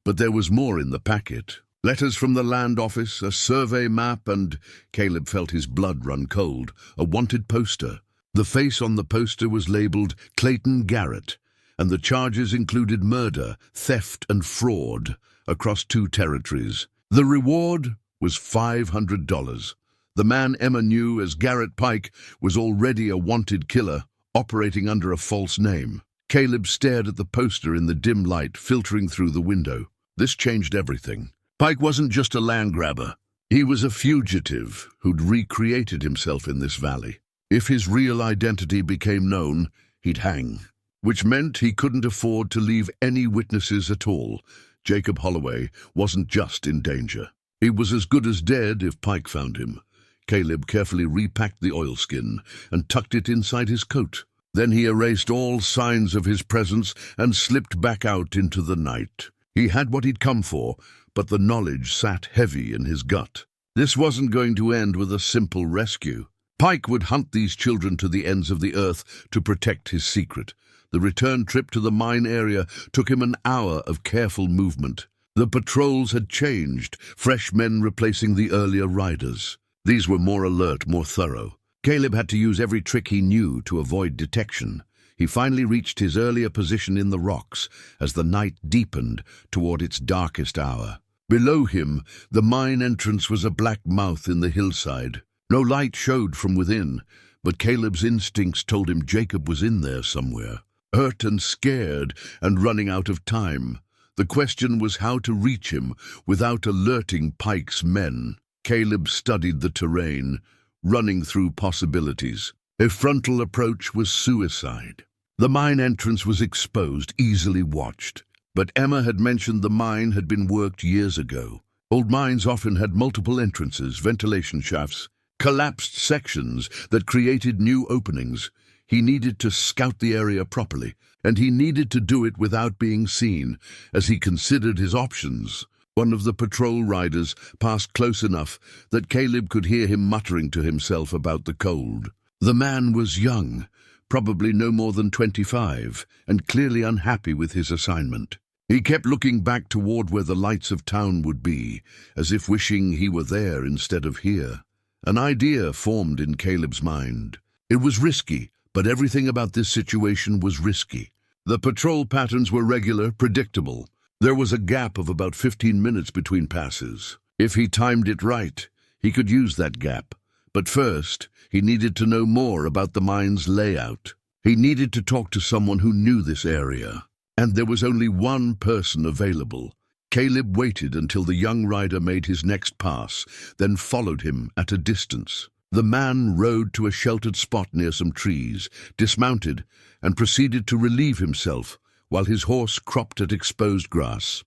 But there was more in the packet. Letters from the land office, a survey map, and Caleb felt his blood run cold, a wanted poster. The face on the poster was labeled Clayton Garrett, and the charges included murder, theft, and fraud across 2 territories. The reward was $500. The man Emma knew as Garrett Pike was already a wanted killer, operating under a false name. Caleb stared at the poster in the dim light filtering through the window. This changed everything. Pike wasn't just a land grabber. He was a fugitive who'd recreated himself in this valley. If his real identity became known, he'd hang, which meant he couldn't afford to leave any witnesses at all. Jacob Holloway wasn't just in danger. He was as good as dead if Pike found him. Caleb carefully repacked the oilskin and tucked it inside his coat. Then he erased all signs of his presence and slipped back out into the night. He had what he'd come for, but the knowledge sat heavy in his gut. This wasn't going to end with a simple rescue. Pike would hunt these children to the ends of the earth to protect his secret. The return trip to the mine area took him an hour of careful movement. The patrols had changed, fresh men replacing the earlier riders. These were more alert, more thorough. Caleb had to use every trick he knew to avoid detection. He finally reached his earlier position in the rocks as the night deepened toward its darkest hour. Below him, the mine entrance was a black mouth in the hillside. No light showed from within, but Caleb's instincts told him Jacob was in there somewhere, hurt and scared and running out of time. The question was how to reach him without alerting Pike's men. Caleb studied the terrain, running through possibilities. A frontal approach was suicide. The mine entrance was exposed, easily watched. But Emma had mentioned the mine had been worked years ago. Old mines often had multiple entrances, ventilation shafts, collapsed sections that created new openings. He needed to scout the area properly, and he needed to do it without being seen, as he considered his options. One of the patrol riders passed close enough that Caleb could hear him muttering to himself about the cold. The man was young, probably no more than 25, and clearly unhappy with his assignment. He kept looking back toward where the lights of town would be, as if wishing he were there instead of here. An idea formed in Caleb's mind. It was risky, but everything about this situation was risky. The patrol patterns were regular, predictable. There was a gap of about 15 minutes between passes. If he timed it right, he could use that gap. But first, he needed to know more about the mine's layout. He needed to talk to someone who knew this area. And there was only one person available. Caleb waited until the young rider made his next pass, then followed him at a distance. The man rode to a sheltered spot near some trees, dismounted, and proceeded to relieve himself while his horse cropped at exposed grass.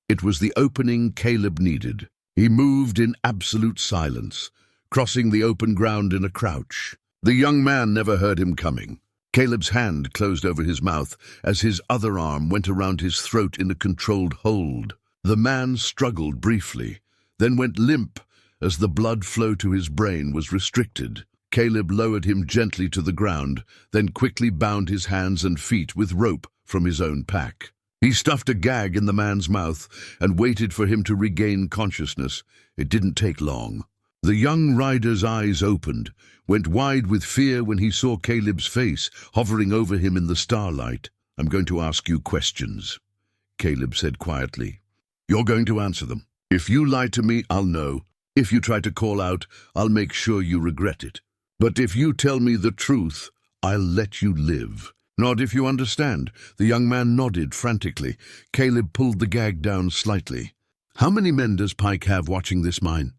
It was the opening Caleb needed. He moved in absolute silence, crossing the open ground in a crouch. The young man never heard him coming. Caleb's hand closed over his mouth as his other arm went around his throat in a controlled hold. The man struggled briefly, then went limp as the blood flow to his brain was restricted. Caleb lowered him gently to the ground, then quickly bound his hands and feet with rope from his own pack. He stuffed a gag in the man's mouth and waited for him to regain consciousness. It didn't take long. The young rider's eyes opened, went wide with fear when he saw Caleb's face hovering over him in the starlight. "I'm going to ask you questions," Caleb said quietly. "You're going to answer them. If you lie to me, I'll know. If you try to call out, I'll make sure you regret it. But if you tell me the truth, I'll let you live. Nod if you understand." The young man nodded frantically. Caleb pulled the gag down slightly. "How many men does Pike have watching this mine?"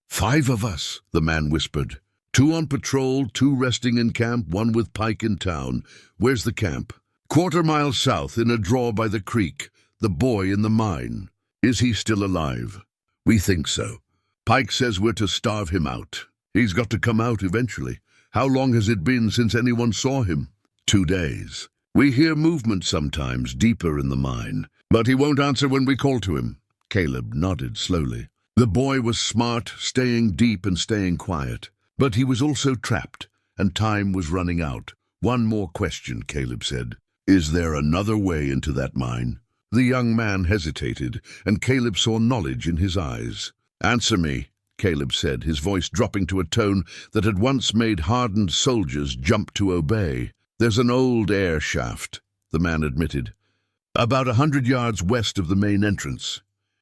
"5 of us," the man whispered. 2 on patrol, 2 resting in camp, 1 with Pike in town. Where's the camp?" "Quarter-mile south, in a draw by the creek. The boy in the mine. Is he still alive?" "We think so. Pike says we're to starve him out. He's got to come out eventually. How long has it been since anyone saw him?" 2 days. "We hear movement sometimes, deeper in the mine. But he won't answer when we call to him." Caleb nodded slowly. The boy was smart, staying deep and staying quiet. But he was also trapped, and time was running out. "One more question," Caleb said. "Is there another way into that mine?" The young man hesitated, and Caleb saw knowledge in his eyes. "Answer me," Caleb said, his voice dropping to a tone that had once made hardened soldiers jump to obey. "There's an old air shaft," the man admitted, "about 100 yards west of the main entrance.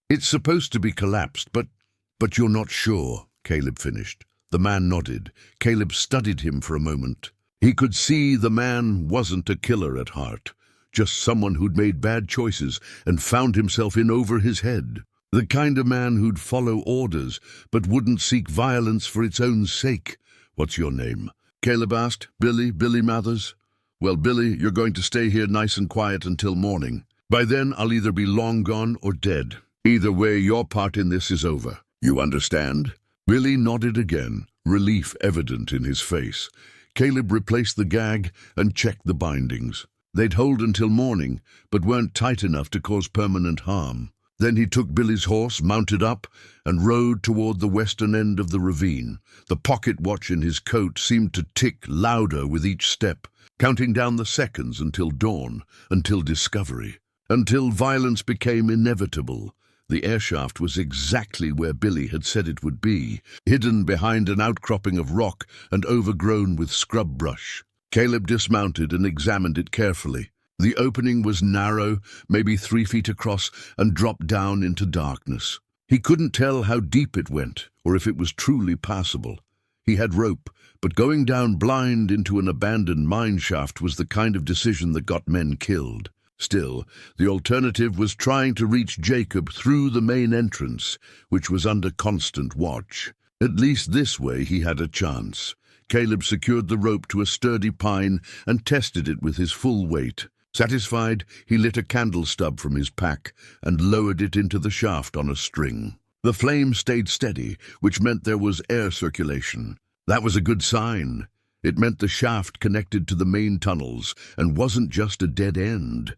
It's supposed to be collapsed, but you're not sure," Caleb finished. The man nodded. Caleb studied him for a moment. He could see the man wasn't a killer at heart, just someone who'd made bad choices and found himself in over his head. The kind of man who'd follow orders, but wouldn't seek violence for its own sake. "What's your name?" Caleb asked. Billy Mathers." "Well, Billy, you're going to stay here nice and quiet until morning. By then, I'll either be long gone or dead. Either way, your part in this is over. You understand?" Billy nodded again, relief evident in his face. Caleb replaced the gag and checked the bindings. They'd hold until morning, but weren't tight enough to cause permanent harm. Then he took Billy's horse, mounted up, and rode toward the western end of the ravine. The pocket watch in his coat seemed to tick louder with each step, counting down the seconds until dawn, until discovery, until violence became inevitable. The airshaft was exactly where Billy had said it would be, hidden behind an outcropping of rock and overgrown with scrub brush. Caleb dismounted and examined it carefully. The opening was narrow, maybe 3 feet across, and dropped down into darkness. He couldn't tell how deep it went, or if it was truly passable. He had rope, but going down blind into an abandoned mine shaft was the kind of decision that got men killed. Still, the alternative was trying to reach Jacob through the main entrance, which was under constant watch. At least this way he had a chance. Caleb secured the rope to a sturdy pine and tested it with his full weight. Satisfied, he lit a candle stub from his pack and lowered it into the shaft on a string. The flame stayed steady, which meant there was air circulation. That was a good sign. It meant the shaft connected to the main tunnels and wasn't just a dead end.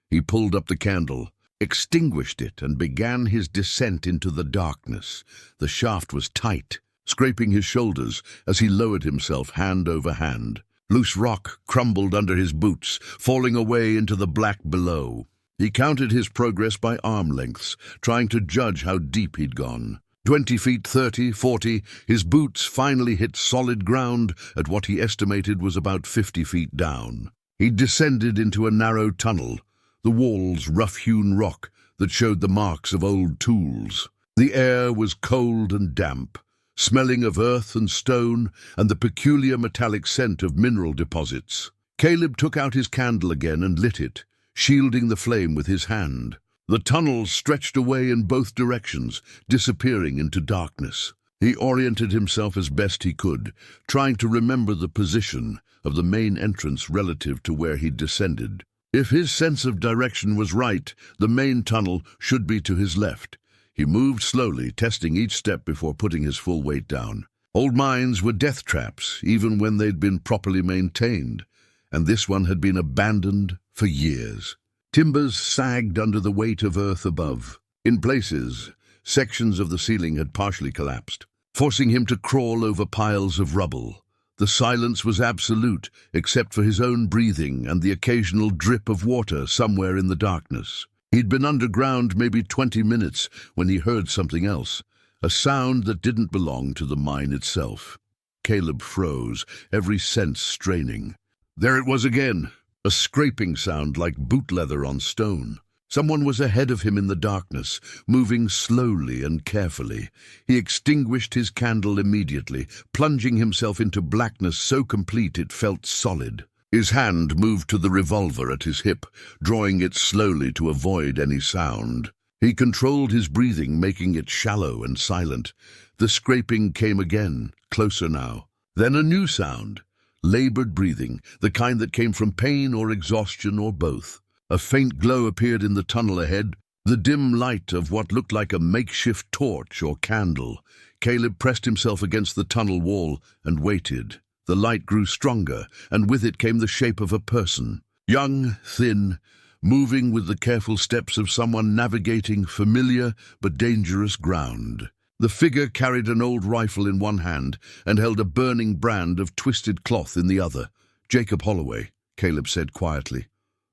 He pulled up the candle, extinguished it, and began his descent into the darkness. The shaft was tight, scraping his shoulders as he lowered himself hand over hand. Loose rock crumbled under his boots, falling away into the black below. He counted his progress by arm lengths, trying to judge how deep he'd gone. 20 feet, 30, 40, his boots finally hit solid ground at what he estimated was about 50 feet down. He descended into a narrow tunnel, the walls rough-hewn rock that showed the marks of old tools. The air was cold and damp, smelling of earth and stone and the peculiar metallic scent of mineral deposits. Caleb took out his candle again and lit it, shielding the flame with his hand. The tunnel stretched away in both directions, disappearing into darkness. He oriented himself as best he could, trying to remember the position of the main entrance relative to where he'd descended. If his sense of direction was right, the main tunnel should be to his left. He moved slowly, testing each step before putting his full weight down. Old mines were death traps, even when they'd been properly maintained, and this one had been abandoned for years. Timbers sagged under the weight of earth above. In places, sections of the ceiling had partially collapsed, forcing him to crawl over piles of rubble. The silence was absolute, except for his own breathing and the occasional drip of water somewhere in the darkness. He'd been underground maybe 20 minutes when he heard something else, a sound that didn't belong to the mine itself. Caleb froze, every sense straining. There it was again, a scraping sound like boot leather on stone. Someone was ahead of him in the darkness, moving slowly and carefully. He extinguished his candle immediately, plunging himself into blackness so complete it felt solid. His hand moved to the revolver at his hip, drawing it slowly to avoid any sound. He controlled his breathing, making it shallow and silent. The scraping came again, closer now. Then a new sound, labored breathing, the kind that came from pain or exhaustion or both. A faint glow appeared in the tunnel ahead, the dim light of what looked like a makeshift torch or candle. Caleb pressed himself against the tunnel wall and waited. The light grew stronger, and with it came the shape of a person. Young, thin, moving with the careful steps of someone navigating familiar but dangerous ground. The figure carried an old rifle in one hand and held a burning brand of twisted cloth in the other. "Jacob Holloway," Caleb said quietly.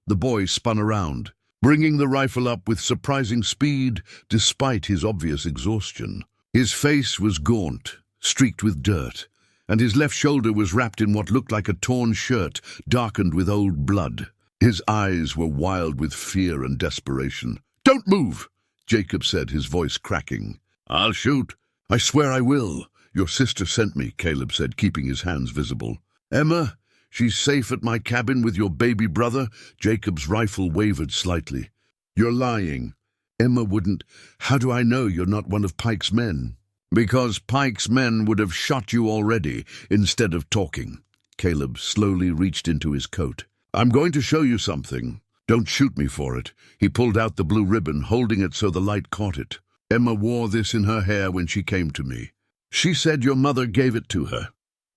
The boy spun around, bringing the rifle up with surprising speed despite his obvious exhaustion. His face was gaunt, streaked with dirt, and his left shoulder was wrapped in what looked like a torn shirt, darkened with old blood. His eyes were wild with fear and desperation. "Don't move," Jacob said, his voice cracking. "I'll shoot." "I swear I will. Your sister sent me," Caleb said, keeping his hands visible. "Emma? She's safe at my cabin with your baby brother?" Jacob's rifle wavered slightly. "You're lying." "Emma wouldn't. How do I know you're not one of Pike's men?" "Because Pike's men would have shot you already, instead of talking." Caleb slowly reached into his coat. "I'm going to show you something. Don't shoot me for it." He pulled out the blue ribbon, holding it so the light caught it. "Emma wore this in her hair when she came to me. She said your mother gave it to her.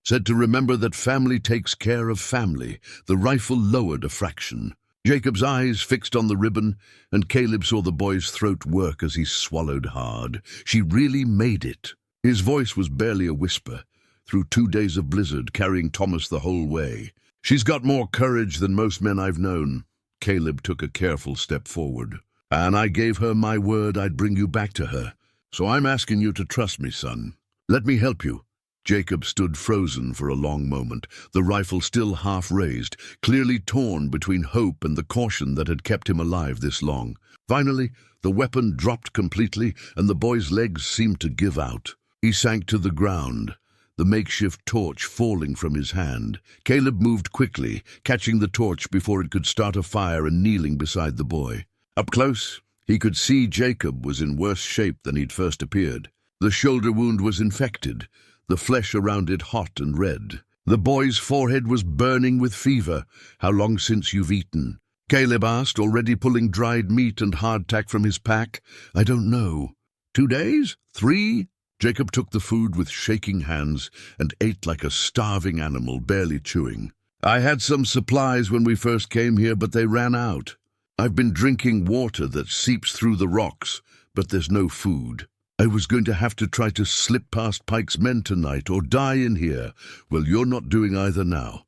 Said to remember that family takes care of family." The rifle lowered a fraction. Jacob's eyes fixed on the ribbon, and Caleb saw the boy's throat work as he swallowed hard. She really made it. His voice was barely a whisper, through 2 days of blizzard, carrying Thomas the whole way. She's got more courage than most men I've known. Caleb took a careful step forward. And I gave her my word I'd bring you back to her. So I'm asking you to trust me, son. Let me help you. Jacob stood frozen for a long moment, the rifle still half raised, clearly torn between hope and the caution that had kept him alive this long. Finally, the weapon dropped completely, and the boy's legs seemed to give out. He sank to the ground, the makeshift torch falling from his hand. Caleb moved quickly, catching the torch before it could start a fire and kneeling beside the boy. Up close, he could see Jacob was in worse shape than he'd first appeared. The shoulder wound was infected, the flesh around it hot and red. The boy's forehead was burning with fever. How long since you've eaten? Caleb asked, already pulling dried meat and hardtack from his pack. I don't know. 2 days? 3? Jacob took the food with shaking hands and ate like a starving animal, barely chewing. I had some supplies when we first came here, but they ran out. I've been drinking water that seeps through the rocks, but there's no food. I was going to have to try to slip past Pike's men tonight or die in here. Well, you're not doing either now.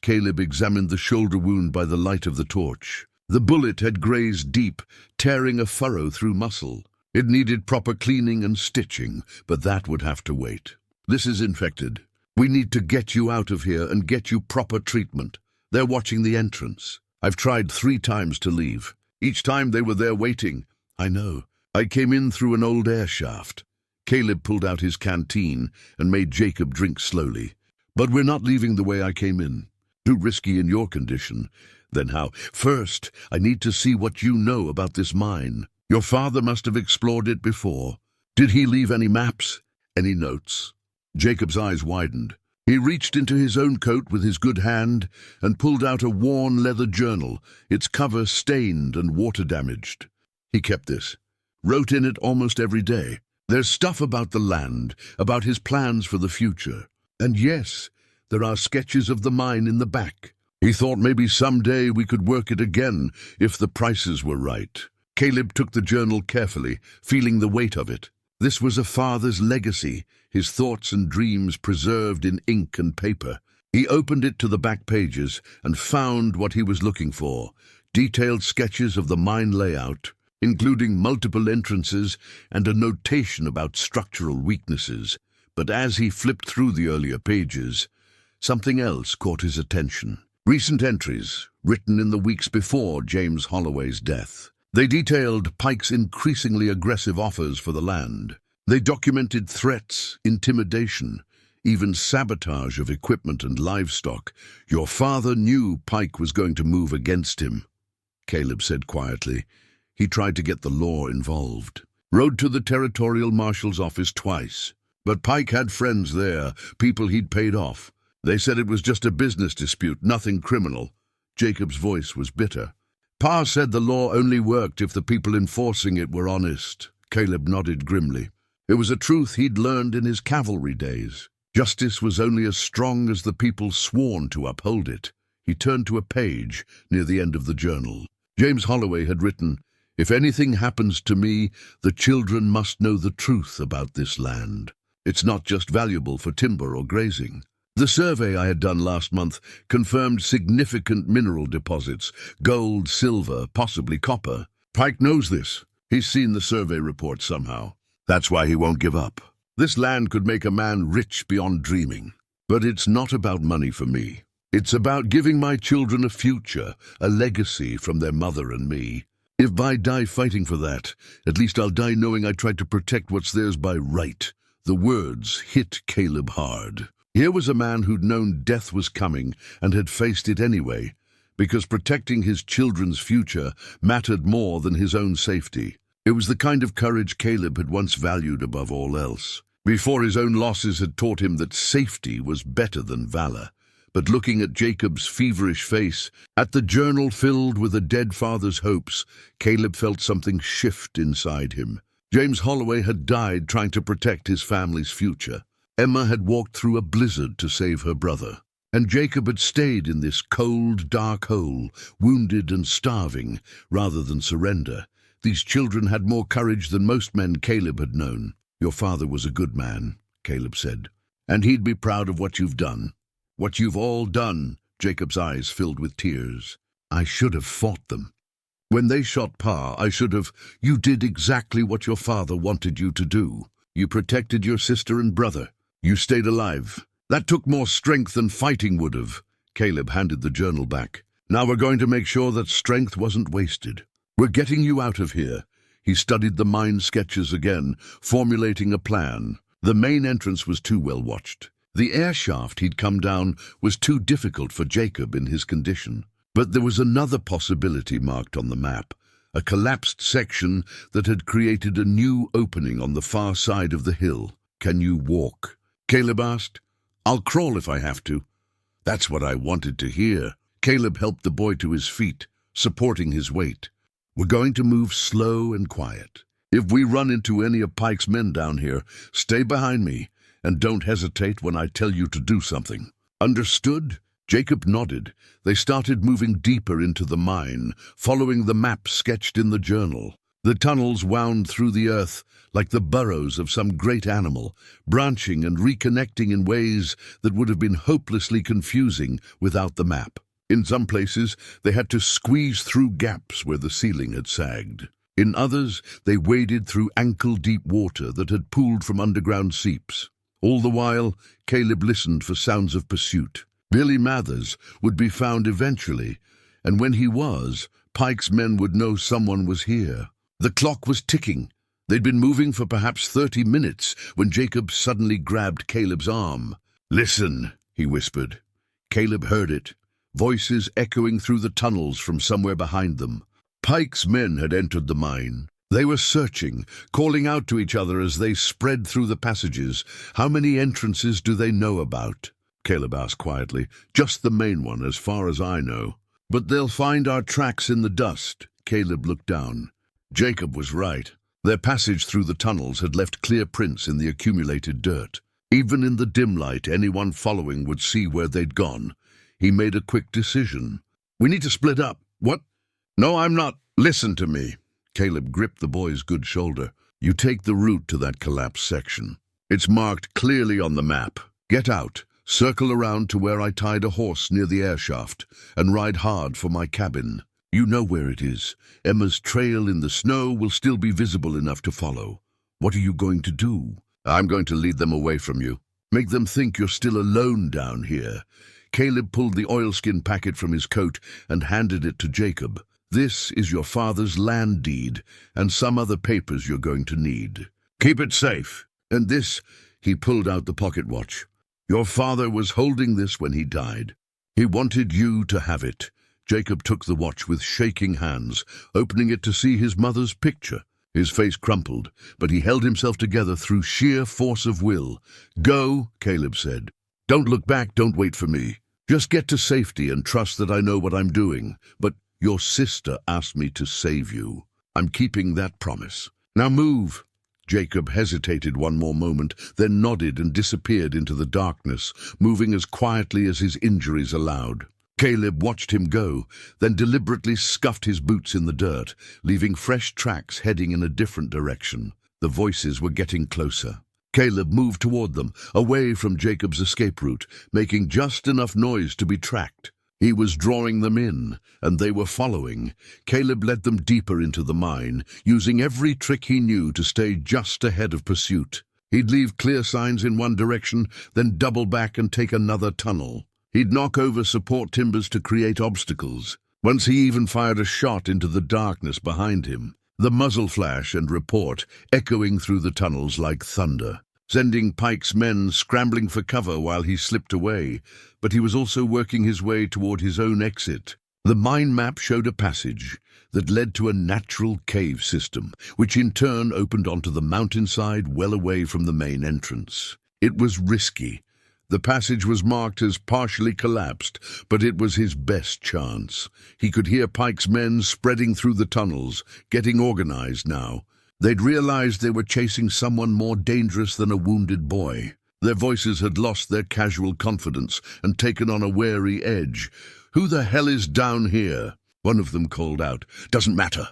Caleb examined the shoulder wound by the light of the torch. The bullet had grazed deep, tearing a furrow through muscle. It needed proper cleaning and stitching, but that would have to wait. This is infected. We need to get you out of here and get you proper treatment. They're watching the entrance. I've tried 3 times to leave. Each time they were there waiting. I know. I came in through an old air shaft. Caleb pulled out his canteen and made Jacob drink slowly. But we're not leaving the way I came in. Too risky in your condition. Then how? First, I need to see what you know about this mine. Your father must have explored it before. Did he leave any maps? Any notes? Jacob's eyes widened. He reached into his own coat with his good hand and pulled out a worn leather journal, its cover stained and water-damaged. He kept this. Wrote in it almost every day. There's stuff about the land, about his plans for the future. And yes, there are sketches of the mine in the back. He thought maybe someday we could work it again if the prices were right. Caleb took the journal carefully, feeling the weight of it. This was a father's legacy, his thoughts and dreams preserved in ink and paper. He opened it to the back pages and found what he was looking for, detailed sketches of the mine layout, including multiple entrances and a notation about structural weaknesses. But as he flipped through the earlier pages, something else caught his attention. Recent entries, written in the weeks before James Holloway's death. They detailed Pike's increasingly aggressive offers for the land. They documented threats, intimidation, even sabotage of equipment and livestock. Your father knew Pike was going to move against him, Caleb said quietly. He tried to get the law involved. Rode to the territorial marshal's office twice. But Pike had friends there, people he'd paid off. They said it was just a business dispute, nothing criminal. Jacob's voice was bitter. Pa said the law only worked if the people enforcing it were honest. Caleb nodded grimly. It was a truth he'd learned in his cavalry days. Justice was only as strong as the people sworn to uphold it. He turned to a page near the end of the journal. James Holloway had written, "If anything happens to me, the children must know the truth about this land. It's not just valuable for timber or grazing." The survey I had done last month confirmed significant mineral deposits, gold, silver, possibly copper. Pike knows this. He's seen the survey report somehow. That's why he won't give up. This land could make a man rich beyond dreaming. But it's not about money for me. It's about giving my children a future, a legacy from their mother and me. If I die fighting for that, at least I'll die knowing I tried to protect what's theirs by right. The words hit Caleb hard. Here was a man who'd known death was coming and had faced it anyway, because protecting his children's future mattered more than his own safety. It was the kind of courage Caleb had once valued above all else, before his own losses had taught him that safety was better than valor. But looking at Jacob's feverish face, at the journal filled with a dead father's hopes, Caleb felt something shift inside him. James Holloway had died trying to protect his family's future. Emma had walked through a blizzard to save her brother. And Jacob had stayed in this cold, dark hole, wounded and starving, rather than surrender. These children had more courage than most men Caleb had known. "Your father was a good man," Caleb said, "and he'd be proud of what you've done. What you've all done." Jacob's eyes filled with tears. "I should have fought them. When they shot Pa, I should have. You did exactly what your father wanted you to do. You protected your sister and brother. You stayed alive. That took more strength than fighting would have." Caleb handed the journal back. "Now we're going to make sure that strength wasn't wasted. We're getting you out of here." He studied the mine sketches again, formulating a plan. The main entrance was too well watched. The air shaft he'd come down was too difficult for Jacob in his condition. But there was another possibility marked on the map, a collapsed section that had created a new opening on the far side of the hill. "Can you walk?" Caleb asked. "I'll crawl if I have to." That's what I wanted to hear. Caleb helped the boy to his feet, supporting his weight. "We're going to move slow and quiet. If we run into any of Pike's men down here, stay behind me, and don't hesitate when I tell you to do something." "Understood?" Jacob nodded. They started moving deeper into the mine, following the map sketched in the journal. The tunnels wound through the earth like the burrows of some great animal, branching and reconnecting in ways that would have been hopelessly confusing without the map. In some places, they had to squeeze through gaps where the ceiling had sagged. In others, they waded through ankle-deep water that had pooled from underground seeps. All the while, Caleb listened for sounds of pursuit. Billy Mathers would be found eventually, and when he was, Pike's men would know someone was here. The clock was ticking. They'd been moving for perhaps 30 minutes when Jacob suddenly grabbed Caleb's arm. "Listen," he whispered. Caleb heard it, voices echoing through the tunnels from somewhere behind them. Pike's men had entered the mine. They were searching, calling out to each other as they spread through the passages. "How many entrances do they know about?" Caleb asked quietly. "Just the main one, as far as I know." "But they'll find our tracks in the dust." Caleb looked down. Jacob was right. Their passage through the tunnels had left clear prints in the accumulated dirt. Even in the dim light, anyone following would see where they'd gone. He made a quick decision. "We need to split up." "What?" "No, I'm not. Listen to me." Caleb gripped the boy's good shoulder. "You take the route to that collapsed section. It's marked clearly on the map. Get out. Circle around to where I tied a horse near the air shaft, and ride hard for my cabin. You know where it is. Emma's trail in the snow will still be visible enough to follow. What are you going to do?" "I'm going to lead them away from you. Make them think you're still alone down here." Caleb pulled the oilskin packet from his coat and handed it to Jacob. "This is your father's land deed, and some other papers you're going to need. Keep it safe. And this," he pulled out the pocket watch. "Your father was holding this when he died. He wanted you to have it." Jacob took the watch with shaking hands, opening it to see his mother's picture. His face crumpled, but he held himself together through sheer force of will. "Go," Caleb said. "Don't look back, don't wait for me. Just get to safety and trust that I know what I'm doing. But your sister asked me to save you. I'm keeping that promise. Now move." Jacob hesitated one more moment, then nodded and disappeared into the darkness, moving as quietly as his injuries allowed. Caleb watched him go, then deliberately scuffed his boots in the dirt, leaving fresh tracks heading in a different direction. The voices were getting closer. Caleb moved toward them, away from Jacob's escape route, making just enough noise to be tracked. He was drawing them in, and they were following. Caleb led them deeper into the mine, using every trick he knew to stay just ahead of pursuit. He'd leave clear signs in one direction, then double back and take another tunnel. He'd knock over support timbers to create obstacles. Once he even fired a shot into the darkness behind him, the muzzle flash and report echoing through the tunnels like thunder, sending Pike's men scrambling for cover while he slipped away. But he was also working his way toward his own exit. The mine map showed a passage that led to a natural cave system, which in turn opened onto the mountainside well away from the main entrance. It was risky. The passage was marked as partially collapsed, but it was his best chance. He could hear Pike's men spreading through the tunnels, getting organized now. They'd realized they were chasing someone more dangerous than a wounded boy. Their voices had lost their casual confidence and taken on a wary edge. "Who the hell is down here?" one of them called out. "Doesn't matter,"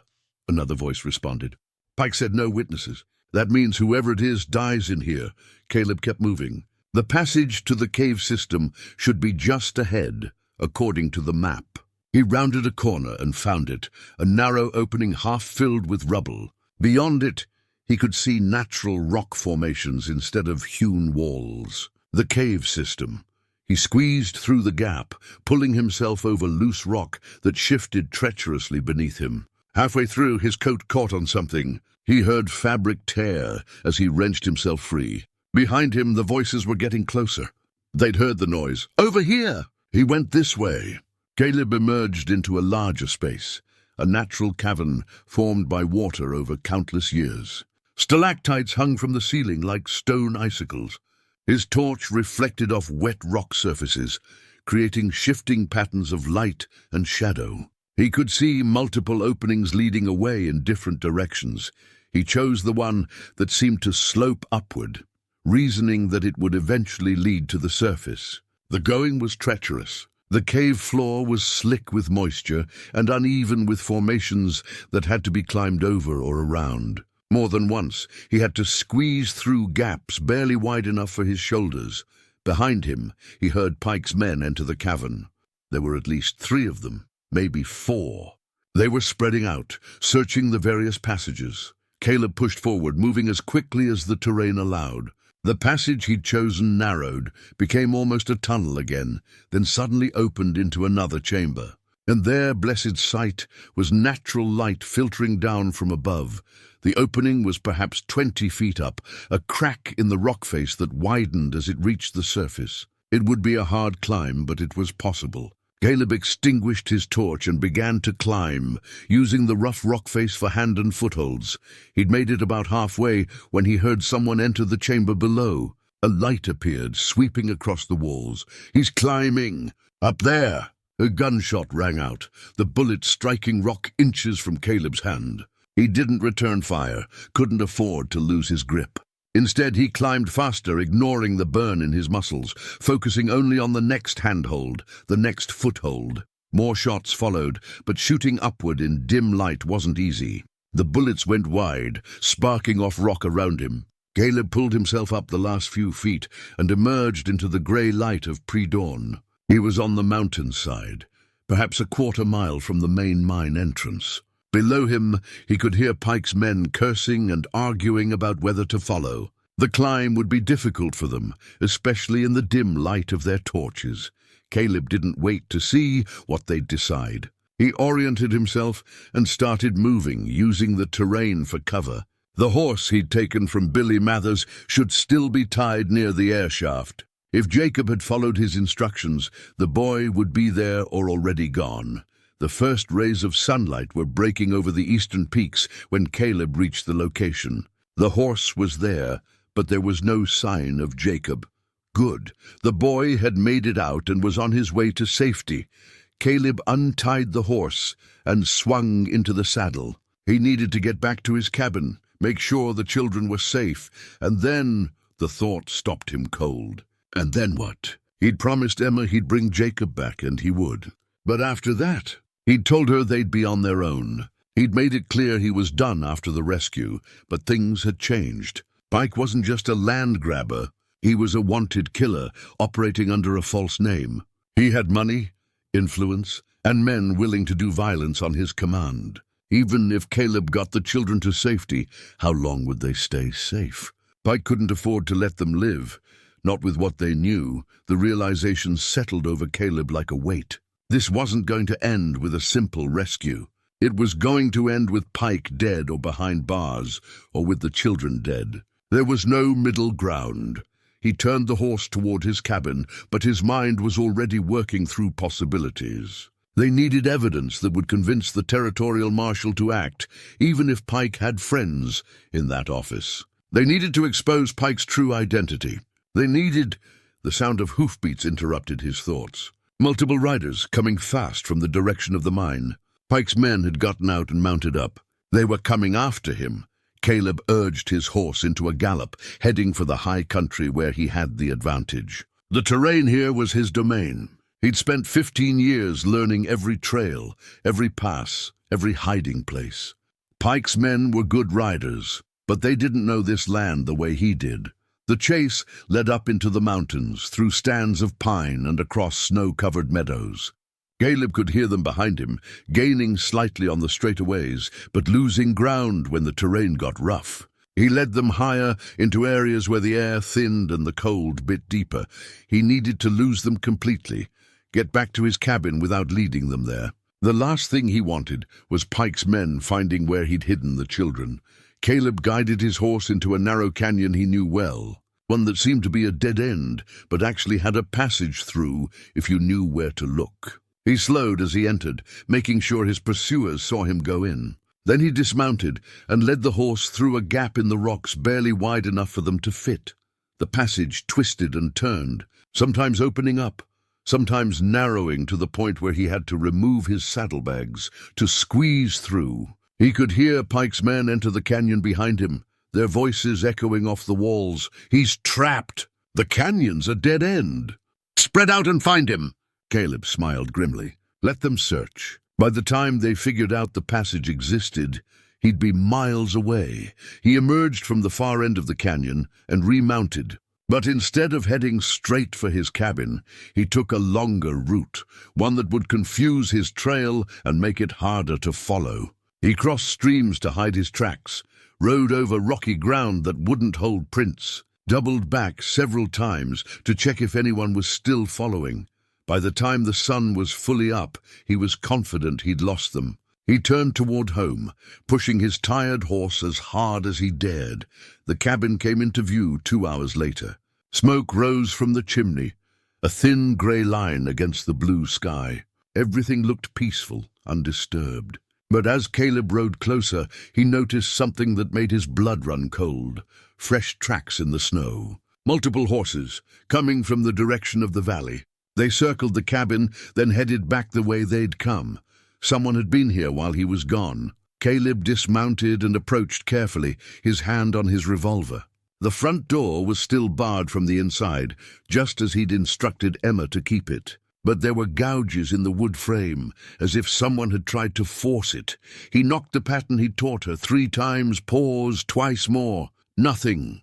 another voice responded. Pike said no witnesses. "That means whoever it is dies in here." Caleb kept moving. The passage to the cave system should be just ahead, according to the map. He rounded a corner and found it, a narrow opening half filled with rubble. Beyond it, he could see natural rock formations instead of hewn walls. The cave system. He squeezed through the gap, pulling himself over loose rock that shifted treacherously beneath him. Halfway through, his coat caught on something. He heard fabric tear as he wrenched himself free. Behind him, the voices were getting closer. They'd heard the noise. "Over here!" He went this way. Caleb emerged into a larger space, a natural cavern formed by water over countless years. Stalactites hung from the ceiling like stone icicles. His torch reflected off wet rock surfaces, creating shifting patterns of light and shadow. He could see multiple openings leading away in different directions. He chose the one that seemed to slope upward, reasoning that it would eventually lead to the surface. The going was treacherous. The cave floor was slick with moisture and uneven with formations that had to be climbed over or around. More than once, he had to squeeze through gaps barely wide enough for his shoulders. Behind him, he heard Pike's men enter the cavern. There were at least 3 of them, maybe 4. They were spreading out, searching the various passages. Caleb pushed forward, moving as quickly as the terrain allowed. The passage he'd chosen narrowed, became almost a tunnel again, then suddenly opened into another chamber. And there, blessed sight, was natural light filtering down from above. The opening was perhaps 20 feet up, a crack in the rock face that widened as it reached the surface. It would be a hard climb, but it was possible. Caleb extinguished his torch and began to climb, using the rough rock face for hand and footholds. He'd made it about halfway when he heard someone enter the chamber below. A light appeared, sweeping across the walls. "He's climbing! Up there!" A gunshot rang out, the bullet striking rock inches from Caleb's hand. He didn't return fire, couldn't afford to lose his grip. Instead, he climbed faster, ignoring the burn in his muscles, focusing only on the next handhold, the next foothold. More shots followed, but shooting upward in dim light wasn't easy. The bullets went wide, sparking off rock around him. Caleb pulled himself up the last few feet and emerged into the grey light of pre-dawn. He was on the mountainside, perhaps a quarter-mile from the main mine entrance. Below him, he could hear Pike's men cursing and arguing about whether to follow. The climb would be difficult for them, especially in the dim light of their torches. Caleb didn't wait to see what they'd decide. He oriented himself and started moving, using the terrain for cover. The horse he'd taken from Billy Mathers should still be tied near the air shaft. If Jacob had followed his instructions, the boy would be there or already gone. The first rays of sunlight were breaking over the eastern peaks when Caleb reached the location. The horse was there, but there was no sign of Jacob. Good. The boy had made it out and was on his way to safety. Caleb untied the horse and swung into the saddle. He needed to get back to his cabin, make sure the children were safe, and then the thought stopped him cold. And then what? He'd promised Emma he'd bring Jacob back, and he would. But after that, he'd told her they'd be on their own. He'd made it clear he was done after the rescue, but things had changed. Pike wasn't just a land grabber. He was a wanted killer, operating under a false name. He had money, influence, and men willing to do violence on his command. Even if Caleb got the children to safety, how long would they stay safe? Pike couldn't afford to let them live. Not with what they knew. The realization settled over Caleb like a weight. This wasn't going to end with a simple rescue. It was going to end with Pike dead or behind bars, or with the children dead. There was no middle ground. He turned the horse toward his cabin, but his mind was already working through possibilities. They needed evidence that would convince the territorial marshal to act, even if Pike had friends in that office. They needed to expose Pike's true identity. They needed... The sound of hoofbeats interrupted his thoughts. Multiple riders coming fast from the direction of the mine. Pike's men had gotten out and mounted up. They were coming after him. Caleb urged his horse into a gallop, heading for the high country where he had the advantage. The terrain here was his domain. He'd spent 15 years learning every trail, every pass, every hiding place. Pike's men were good riders, but they didn't know this land the way he did. The chase led up into the mountains, through stands of pine and across snow-covered meadows. Caleb could hear them behind him, gaining slightly on the straightaways, but losing ground when the terrain got rough. He led them higher into areas where the air thinned and the cold bit deeper. He needed to lose them completely, get back to his cabin without leading them there. The last thing he wanted was Pike's men finding where he'd hidden the children. Caleb guided his horse into a narrow canyon he knew well, one that seemed to be a dead end, but actually had a passage through if you knew where to look. He slowed as he entered, making sure his pursuers saw him go in. Then he dismounted and led the horse through a gap in the rocks barely wide enough for them to fit. The passage twisted and turned, sometimes opening up, sometimes narrowing to the point where he had to remove his saddlebags to squeeze through. He could hear Pike's men enter the canyon behind him, their voices echoing off the walls. "He's trapped! The canyon's a dead end! Spread out and find him!" Caleb smiled grimly. Let them search. By the time they figured out the passage existed, he'd be miles away. He emerged from the far end of the canyon and remounted. But instead of heading straight for his cabin, he took a longer route, one that would confuse his trail and make it harder to follow. He crossed streams to hide his tracks, rode over rocky ground that wouldn't hold prints, doubled back several times to check if anyone was still following. By the time the sun was fully up, he was confident he'd lost them. He turned toward home, pushing his tired horse as hard as he dared. The cabin came into view 2 hours later. Smoke rose from the chimney, a thin grey line against the blue sky. Everything looked peaceful, undisturbed. But as Caleb rode closer, he noticed something that made his blood run cold. Fresh tracks in the snow. Multiple horses, coming from the direction of the valley. They circled the cabin, then headed back the way they'd come. Someone had been here while he was gone. Caleb dismounted and approached carefully, his hand on his revolver. The front door was still barred from the inside, just as he'd instructed Emma to keep it. But there were gouges in the wood frame, as if someone had tried to force it. He knocked the pattern he'd taught her 3 times, paused twice more. Nothing.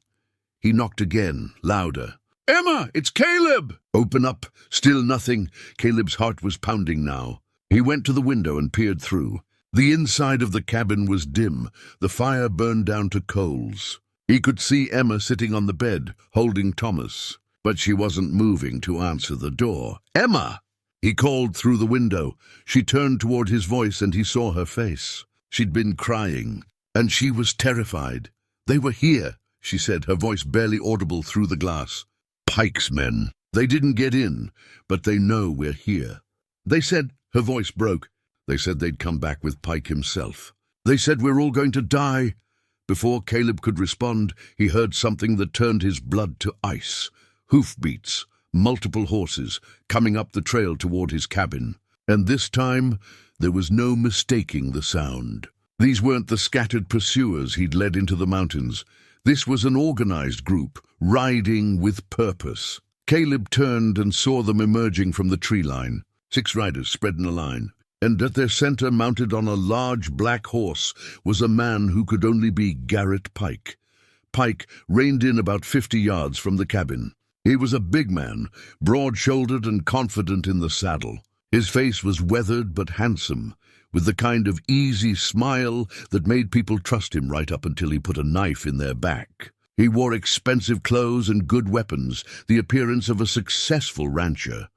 He knocked again, louder. "Emma, it's Caleb!" "Open up." Still nothing. Caleb's heart was pounding now. He went to the window and peered through. The inside of the cabin was dim, the fire burned down to coals. He could see Emma sitting on the bed, holding Thomas, but she wasn't moving to answer the door. "Emma!" He called through the window. She turned toward his voice and he saw her face. She'd been crying, and she was terrified. "They were here," she said, her voice barely audible through the glass. "Pike's men. They didn't get in, but they know we're here. They said," her voice broke, "they said they'd come back with Pike himself. They said we're all going to die." Before Caleb could respond, he heard something that turned his blood to ice. Hoofbeats, multiple horses, coming up the trail toward his cabin. And this time, there was no mistaking the sound. These weren't the scattered pursuers he'd led into the mountains. This was an organized group, riding with purpose. Caleb turned and saw them emerging from the tree line. 6 riders spread in a line. And at their center, mounted on a large black horse, was a man who could only be Garrett Pike. Pike reined in about 50 yards from the cabin. He was a big man, broad-shouldered and confident in the saddle. His face was weathered but handsome, with the kind of easy smile that made people trust him right up until he put a knife in their back. He wore expensive clothes and good weapons, the appearance of a successful rancher.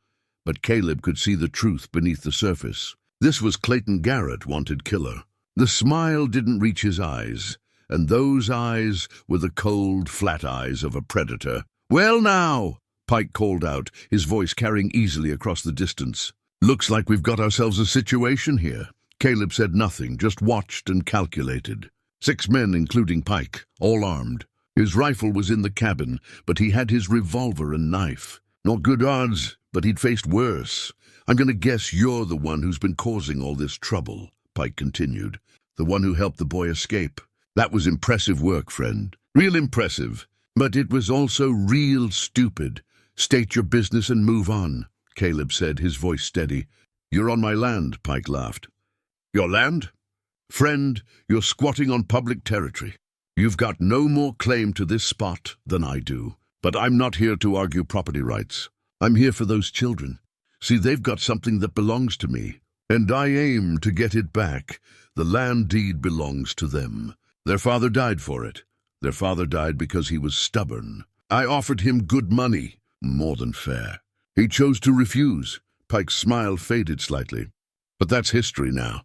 But Caleb could see the truth beneath the surface. This was Clayton Garrett, wanted killer. The smile didn't reach his eyes, and those eyes were the cold, flat eyes of a predator. "Well now," Pike called out, his voice carrying easily across the distance. "Looks like we've got ourselves a situation here." Caleb said nothing, just watched and calculated. 6 men, including Pike, all armed. His rifle was in the cabin, but he had his revolver and knife. Not good odds, but he'd faced worse. "I'm going to guess you're the one who's been causing all this trouble," Pike continued. "The one who helped the boy escape. That was impressive work, friend. Real impressive. But it was also real stupid. State your business and move on, Caleb said, his voice steady. You're on my land, Pike laughed. Your land? Friend, you're squatting on public territory. You've got no more claim to this spot than I do. But I'm not here to argue property rights. I'm here for those children. See, they've got something that belongs to me, and I aim to get it back. The land deed belongs to them. Their father died for it. Their father died because he was stubborn. I offered him good money, more than fair. He chose to refuse. Pike's smile faded slightly. But that's history now.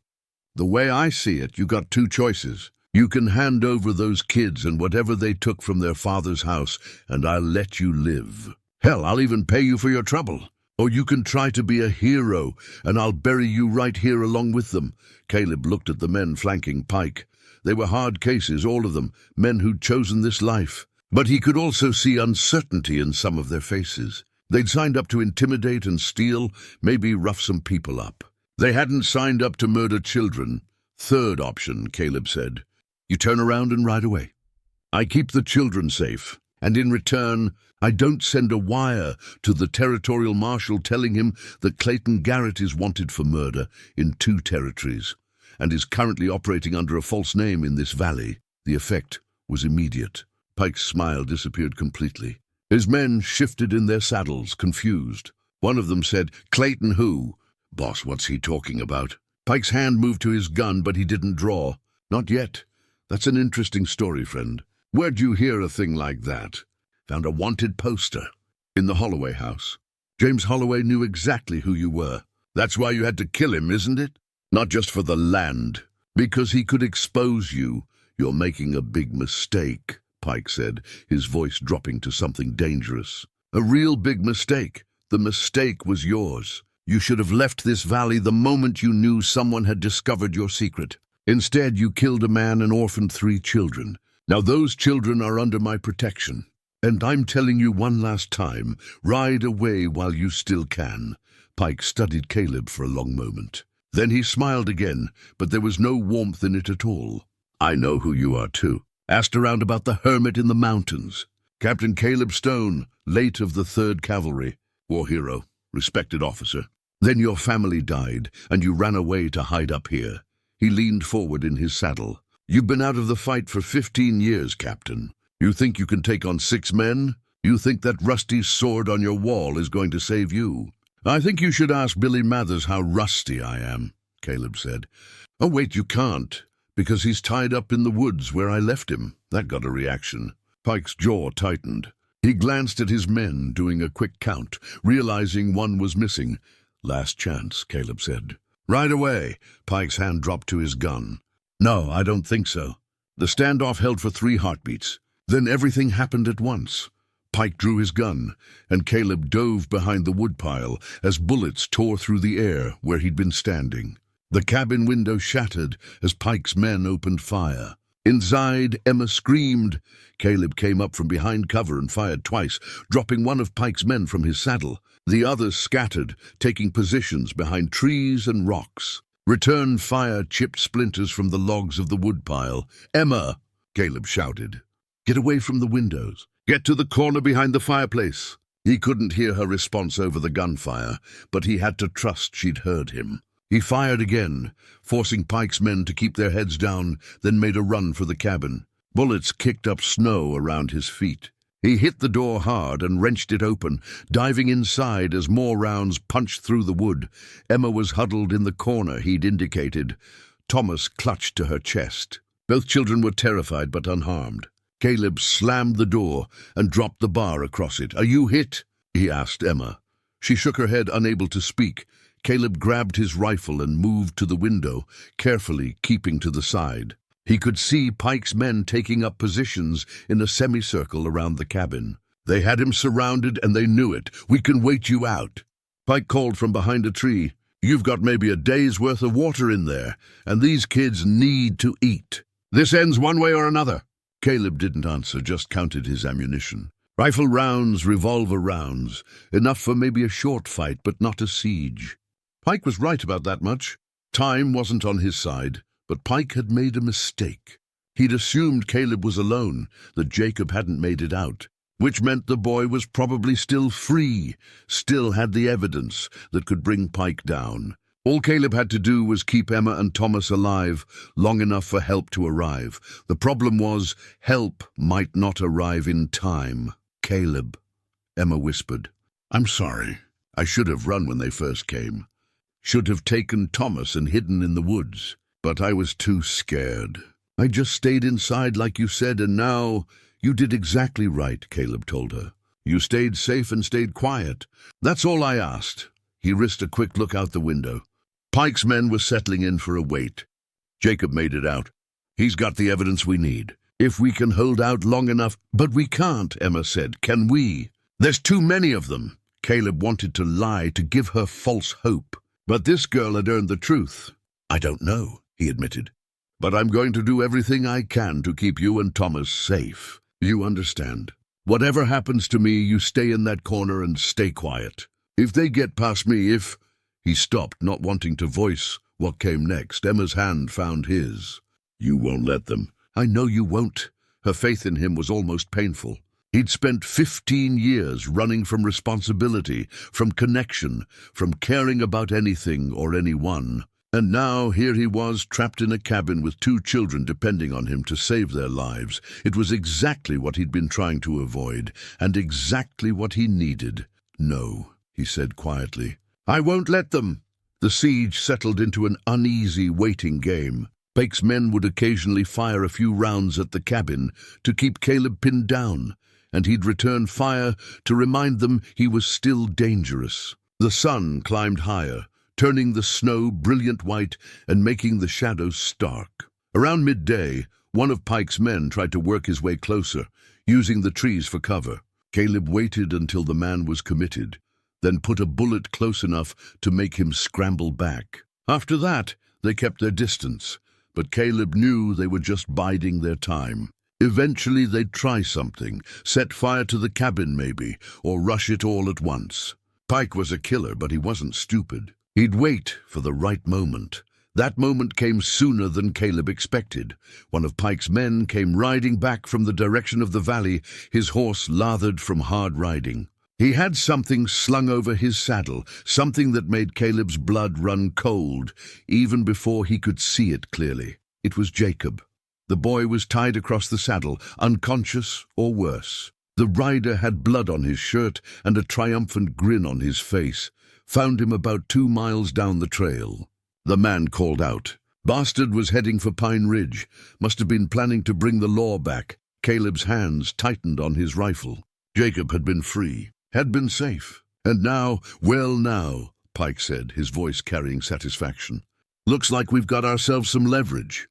The way I see it, you got two choices. You can hand over those kids and whatever they took from their father's house, and I'll let you live. Hell, I'll even pay you for your trouble. Or you can try to be a hero, and I'll bury you right here along with them. Caleb looked at the men flanking Pike. They were hard cases, all of them, men who'd chosen this life. But he could also see uncertainty in some of their faces. They'd signed up to intimidate and steal, maybe rough some people up. They hadn't signed up to murder children. Third option, Caleb said. You turn around and ride away. I keep the children safe, and in return, I don't send a wire to the territorial marshal telling him that Clayton Garrett is wanted for murder in 2 territories, and is currently operating under a false name in this valley. The effect was immediate. Pike's smile disappeared completely. His men shifted in their saddles, confused. One of them said, Clayton who? Boss, what's he talking about? Pike's hand moved to his gun, but he didn't draw. Not yet. That's an interesting story, friend. Where'd you hear a thing like that? Found a wanted poster. In the Holloway house. James Holloway knew exactly who you were. That's why you had to kill him, isn't it? Not just for the land. Because he could expose you. You're making a big mistake, Pike said, his voice dropping to something dangerous. A real big mistake. The mistake was yours. You should have left this valley the moment you knew someone had discovered your secret. Instead, you killed a man and orphaned 3 children. Now those children are under my protection. And I'm telling you one last time, ride away while you still can. Pike studied Caleb for a long moment. Then he smiled again, but there was no warmth in it at all. I know who you are too. Asked around about the hermit in the mountains. Captain Caleb Stone, late of the 3rd Cavalry. War hero, respected officer. Then your family died, and you ran away to hide up here. He leaned forward in his saddle. You've been out of the fight for 15 years, Captain. You think you can take on 6 men? You think that rusty sword on your wall is going to save you? I think you should ask Billy Mathers how rusty I am, Caleb said. Oh, wait, you can't, because he's tied up in the woods where I left him. That got a reaction. Pike's jaw tightened. He glanced at his men, doing a quick count, realizing one was missing. Last chance, Caleb said. Right away. Pike's hand dropped to his gun. No, I don't think so. The standoff held for 3 heartbeats. Then everything happened at once. Pike drew his gun, and Caleb dove behind the woodpile as bullets tore through the air where he'd been standing. The cabin window shattered as Pike's men opened fire. Inside, Emma screamed. Caleb came up from behind cover and fired twice, dropping one of Pike's men from his saddle. The others scattered, taking positions behind trees and rocks. Return fire chipped splinters from the logs of the woodpile. Emma, Caleb shouted. Get away from the windows. Get to the corner behind the fireplace. He couldn't hear her response over the gunfire, but he had to trust she'd heard him. He fired again, forcing Pike's men to keep their heads down, then made a run for the cabin. Bullets kicked up snow around his feet. He hit the door hard and wrenched it open, diving inside as more rounds punched through the wood. Emma was huddled in the corner he'd indicated. Thomas clutched to her chest. Both children were terrified but unharmed. Caleb slammed the door and dropped the bar across it. Are you hit? He asked Emma. She shook her head, unable to speak. Caleb grabbed his rifle and moved to the window, carefully keeping to the side. He could see Pike's men taking up positions in a semicircle around the cabin. They had him surrounded and they knew it. We can wait you out. Pike called from behind a tree. You've got maybe a day's worth of water in there, and these kids need to eat. This ends one way or another. Caleb didn't answer, just counted his ammunition. Rifle rounds, revolver rounds, enough for maybe a short fight, but not a siege. Pike was right about that much. Time wasn't on his side, but Pike had made a mistake. He'd assumed Caleb was alone, that Jacob hadn't made it out, which meant the boy was probably still free, still had the evidence that could bring Pike down. All Caleb had to do was keep Emma and Thomas alive long enough for help to arrive. The problem was, help might not arrive in time. "Caleb," Emma whispered. "I'm sorry. I should have run when they first came. Should have taken Thomas and hidden in the woods. But I was too scared. I just stayed inside like you said, and now—" "You did exactly right," Caleb told her. "You stayed safe and stayed quiet. That's all I asked." He risked a quick look out the window. Pike's men were settling in for a wait. Jacob made it out. "He's got the evidence we need. If we can hold out long enough—" "But we can't," Emma said. "Can we? There's too many of them." Caleb wanted to lie, to give her false hope. But this girl had earned the truth. "I don't know," he admitted. "But I'm going to do everything I can to keep you and Thomas safe. You understand? Whatever happens to me, you stay in that corner and stay quiet. If they get past me, if—" He stopped, not wanting to voice what came next. Emma's hand found his. "You won't let them." "I know you won't." Her faith in him was almost painful. He'd spent 15 years running from responsibility, from connection, from caring about anything or anyone. And now here he was, trapped in a cabin with 2 children depending on him to save their lives. It was exactly what he'd been trying to avoid, and exactly what he needed. "No," he said quietly. "I won't let them." The siege settled into an uneasy waiting game. Pike's men would occasionally fire a few rounds at the cabin to keep Caleb pinned down, and he'd return fire to remind them he was still dangerous. The sun climbed higher, turning the snow brilliant white and making the shadows stark. Around midday, one of Pike's men tried to work his way closer, using the trees for cover. Caleb waited until the man was committed, then put a bullet close enough to make him scramble back. After that, they kept their distance, but Caleb knew they were just biding their time. Eventually they'd try something, set fire to the cabin maybe, or rush it all at once. Pike was a killer, but he wasn't stupid. He'd wait for the right moment. That moment came sooner than Caleb expected. One of Pike's men came riding back from the direction of the valley, his horse lathered from hard riding. He had something slung over his saddle, something that made Caleb's blood run cold, even before he could see it clearly. It was Jacob. The boy was tied across the saddle, unconscious or worse. The rider had blood on his shirt and a triumphant grin on his face. Found him about 2 miles down the trail. The man called out. Bastard was heading for Pine Ridge. Must have been planning to bring the law back. Caleb's hands tightened on his rifle. Jacob had been free. Had been safe. And now, well now, Pike said, his voice carrying satisfaction. Looks like we've got ourselves some leverage.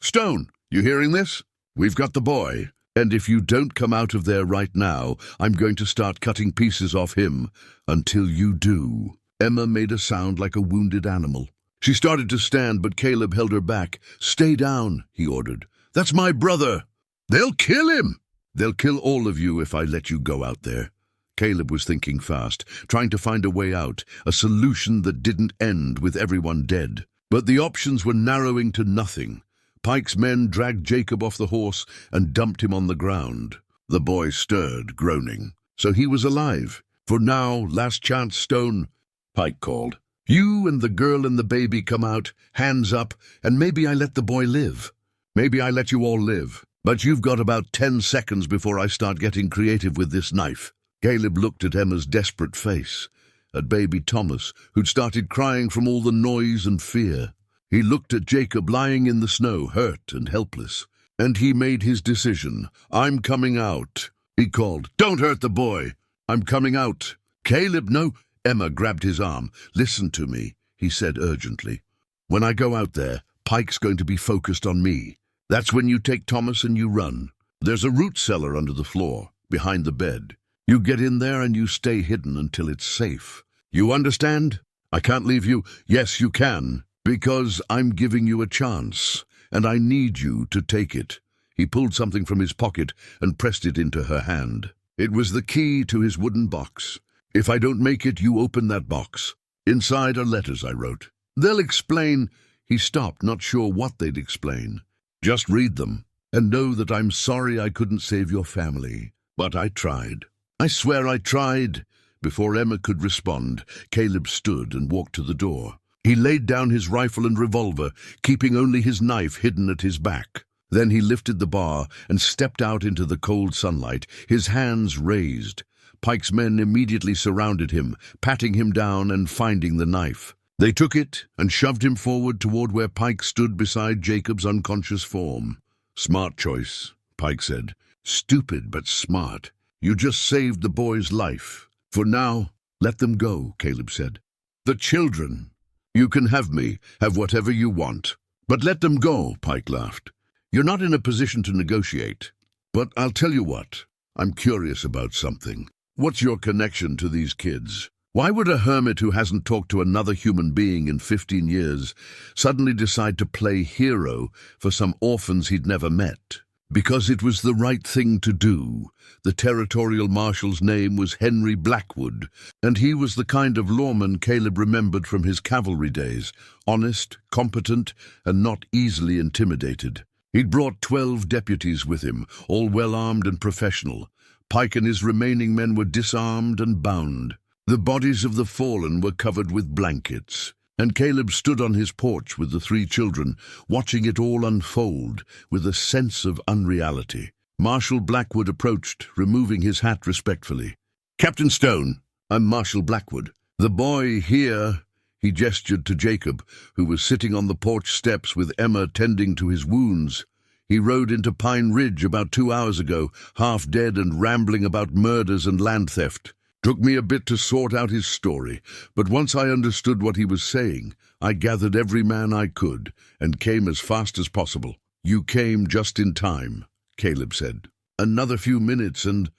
Stone, you hearing this? We've got the boy. And if you don't come out of there right now, I'm going to start cutting pieces off him. Until you do. Emma made a sound like a wounded animal. She started to stand, but Caleb held her back. Stay down, he ordered. That's my brother. They'll kill him. They'll kill all of you if I let you go out there. Caleb was thinking fast, trying to find a way out, a solution that didn't end with everyone dead. But the options were narrowing to nothing. Pike's men dragged Jacob off the horse and dumped him on the ground. The boy stirred, groaning. So he was alive. For now, last chance, Stone, Pike called. You and the girl and the baby come out, hands up, and maybe I let the boy live. Maybe I let you all live. But you've got about 10 seconds before I start getting creative with this knife. Caleb looked at Emma's desperate face, at baby Thomas, who'd started crying from all the noise and fear. He looked at Jacob lying in the snow, hurt and helpless. And he made his decision. I'm coming out. He called, Don't hurt the boy. I'm coming out. Caleb, no. Emma grabbed his arm. Listen to me, he said urgently. When I go out there, Pike's going to be focused on me. That's when you take Thomas and you run. There's a root cellar under the floor, behind the bed. You get in there and you stay hidden until it's safe. You understand? I can't leave you. Yes, you can, because I'm giving you a chance, and I need you to take it. He pulled something from his pocket and pressed it into her hand. It was the key to his wooden box. If I don't make it, you open that box. Inside are letters I wrote. They'll explain. He stopped, not sure what they'd explain. Just read them. and know that I'm sorry I couldn't save your family. But I tried. I swear I tried." Before Emma could respond, Caleb stood and walked to the door. He laid down his rifle and revolver, keeping only his knife hidden at his back. Then he lifted the bar and stepped out into the cold sunlight, his hands raised. Pike's men immediately surrounded him, patting him down and finding the knife. They took it and shoved him forward toward where Pike stood beside Jacob's unconscious form. "Smart choice," Pike said. "Stupid but smart. You just saved the boy's life. For now, let them go," Caleb said. "The children. You can have me, have whatever you want. But let them go," Pike laughed. "You're not in a position to negotiate. But I'll tell you what, I'm curious about something. What's your connection to these kids? Why would a hermit who hasn't talked to another human being in 15 years suddenly decide to play hero for some orphans he'd never met? Because it was the right thing to do. The territorial marshal's name was Henry Blackwood, and he was the kind of lawman Caleb remembered from his cavalry days, honest, competent, and not easily intimidated. He'd brought 12 deputies with him, all well-armed and professional. Pike and his remaining men were disarmed and bound. The bodies of the fallen were covered with blankets, and Caleb stood on his porch with the 3 children, watching it all unfold with a sense of unreality. Marshal Blackwood approached, removing his hat respectfully. "Captain Stone, I'm Marshal Blackwood. The boy here," he gestured to Jacob, who was sitting on the porch steps with Emma tending to his wounds. "He rode into Pine Ridge about 2 hours ago, half dead and rambling about murders and land theft. Took me a bit to sort out his story, but once I understood what he was saying, I gathered every man I could and came as fast as possible." "You came just in time," Caleb said. "Another few minutes and—"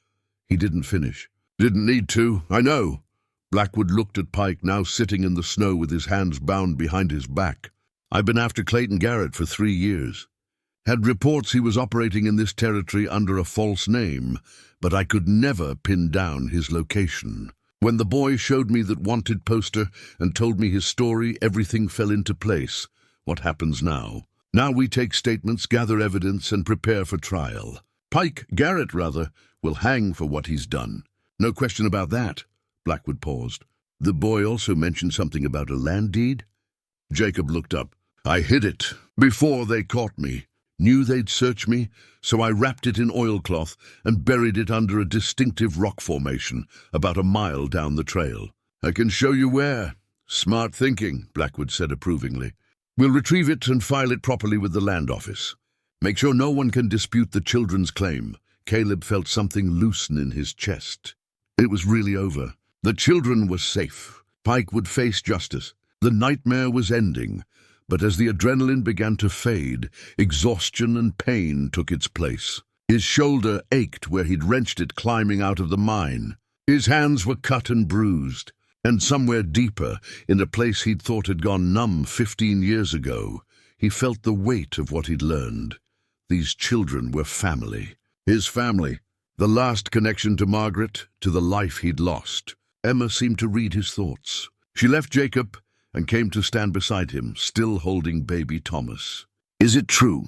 He didn't finish. "Didn't need to, I know." Blackwood looked at Pike, now sitting in the snow with his hands bound behind his back. "I've been after Clayton Garrett for 3 years. Had reports he was operating in this territory under a false name, but I could never pin down his location. When the boy showed me that wanted poster and told me his story, everything fell into place. What happens now? Now we take statements, gather evidence, and prepare for trial. Garrett, will hang for what he's done. No question about that." Blackwood paused. "The boy also mentioned something about a land deed?" Jacob looked up. "I hid it before they caught me. Knew they'd search me, so I wrapped it in oilcloth and buried it under a distinctive rock formation about a mile down the trail. I can show you where." "Smart thinking," Blackwood said approvingly. "We'll retrieve it and file it properly with the land office. Make sure no one can dispute the children's claim." Caleb felt something loosen in his chest. It was really over. The children were safe. Pike would face justice. The nightmare was ending. But as the adrenaline began to fade, exhaustion and pain took its place. His shoulder ached where he'd wrenched it climbing out of the mine. His hands were cut and bruised. And somewhere deeper, in a place he'd thought had gone numb 15 years ago, he felt the weight of what he'd learned. These children were family. His family. The last connection to Margaret, to the life he'd lost. Emma seemed to read his thoughts. She left Jacob and came to stand beside him, still holding baby Thomas. "Is it true?"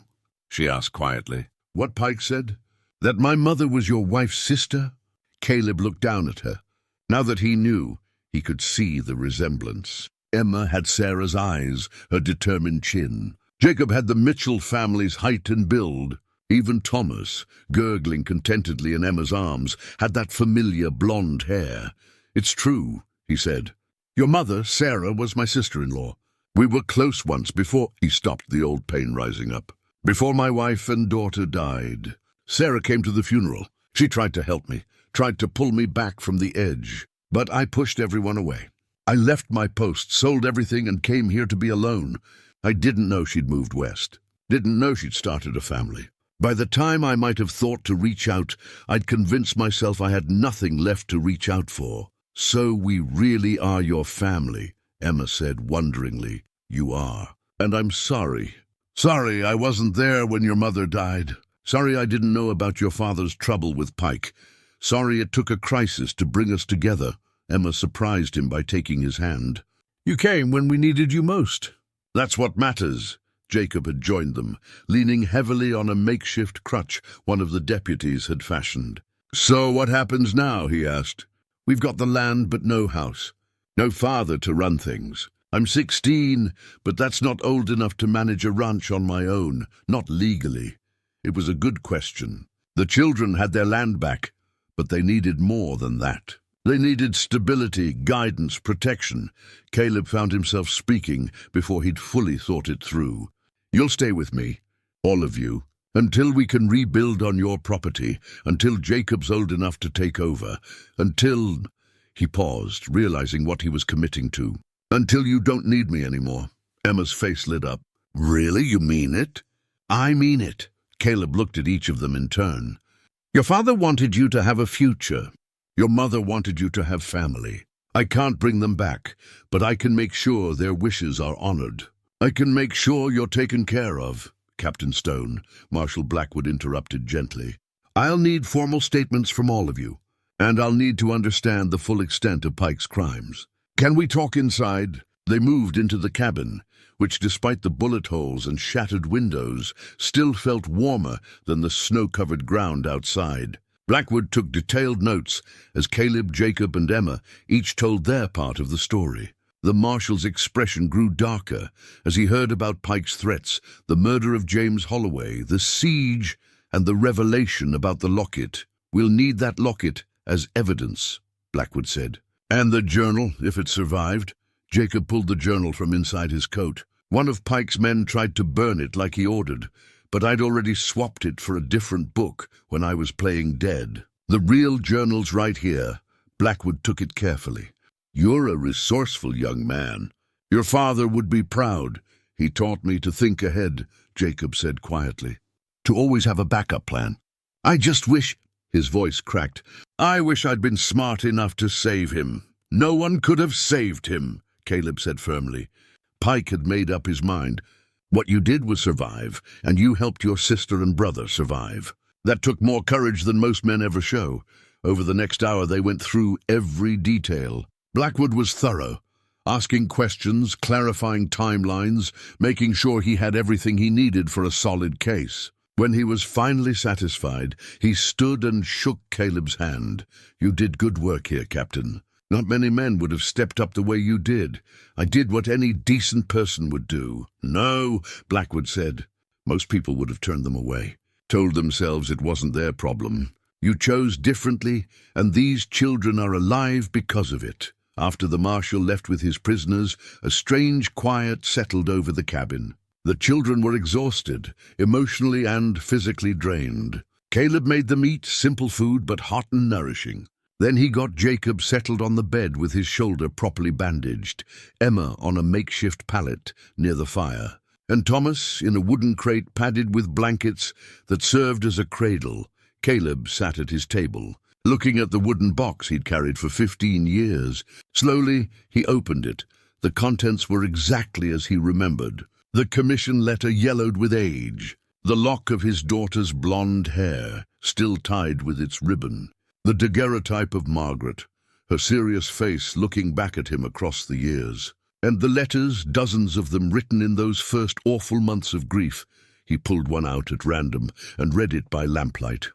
she asked quietly. "What Pike said? That my mother was your wife's sister?" Caleb looked down at her. Now that he knew, he could see the resemblance. Emma had Sarah's eyes, her determined chin. Jacob had the Mitchell family's height and build. Even Thomas, gurgling contentedly in Emma's arms, had that familiar blonde hair. "It's true," he said. "Your mother, Sarah, was my sister-in-law. We were close once before—" He stopped, the old pain rising up. "Before my wife and daughter died. Sarah came to the funeral. She tried to help me, tried to pull me back from the edge. But I pushed everyone away. I left my post, sold everything, and came here to be alone. I didn't know she'd moved west. Didn't know she'd started a family. By the time I might have thought to reach out, I'd convinced myself I had nothing left to reach out for. So we really are your family," Emma said wonderingly. "You are. And I'm sorry. Sorry I wasn't there when your mother died. Sorry I didn't know about your father's trouble with Pike. Sorry it took a crisis to bring us together." Emma surprised him by taking his hand. "You came when we needed you most. That's what matters." Jacob had joined them, leaning heavily on a makeshift crutch one of the deputies had fashioned. "So what happens now?" he asked. "We've got the land but no house. No father to run things. I'm 16, but that's not old enough to manage a ranch on my own, not legally." It was a good question. The children had their land back, but they needed more than that. They needed stability, guidance, protection. Caleb found himself speaking before he'd fully thought it through. "You'll stay with me, all of you, until we can rebuild on your property, until Jacob's old enough to take over, until—" He paused, realizing what he was committing to. "Until you don't need me anymore." Emma's face lit up. "Really? You mean it?" "I mean it." Caleb looked at each of them in turn. "Your father wanted you to have a future. Your mother wanted you to have family. I can't bring them back, but I can make sure their wishes are honored. I can make sure you're taken care of." "Captain Stone," Marshal Blackwood interrupted gently, "I'll need formal statements from all of you, and I'll need to understand the full extent of Pike's crimes. Can we talk inside?" They moved into the cabin, which, despite the bullet holes and shattered windows, still felt warmer than the snow-covered ground outside. Blackwood took detailed notes as Caleb, Jacob, and Emma each told their part of the story. The marshal's expression grew darker as he heard about Pike's threats, the murder of James Holloway, the siege, and the revelation about the locket. "We'll need that locket as evidence," Blackwood said. "And the journal, if it survived." Jacob pulled the journal from inside his coat. "One of Pike's men tried to burn it like he ordered, but I'd already swapped it for a different book when I was playing dead. The real journal's right here." Blackwood took it carefully. "You're a resourceful young man. Your father would be proud. He taught me to think ahead," Jacob said quietly. "To always have a backup plan. I just wish—" His voice cracked. "I wish I'd been smart enough to save him." "No one could have saved him," Caleb said firmly. Pike had made up his mind. "What you did was survive, and you helped your sister and brother survive. That took more courage than most men ever show." Over the next hour they went through every detail. Blackwood was thorough, asking questions, clarifying timelines, making sure he had everything he needed for a solid case. When he was finally satisfied, he stood and shook Caleb's hand. "You did good work here, Captain. Not many men would have stepped up the way you did. I did what any decent person would do." "No," Blackwood said. "Most people would have turned them away, told themselves it wasn't their problem. You chose differently, and these children are alive because of it." After the marshal left with his prisoners, a strange quiet settled over the cabin. The children were exhausted, emotionally and physically drained. Caleb made them eat simple food but hot and nourishing. Then he got Jacob settled on the bed with his shoulder properly bandaged, Emma on a makeshift pallet near the fire, and Thomas in a wooden crate padded with blankets that served as a cradle. Caleb sat at his table, looking at the wooden box he'd carried for 15 years. Slowly, he opened it. The contents were exactly as he remembered. The commission letter yellowed with age, the lock of his daughter's blonde hair still tied with its ribbon, the daguerreotype of Margaret, her serious face looking back at him across the years, and the letters, dozens of them written in those first awful months of grief. He pulled one out at random and read it by lamplight.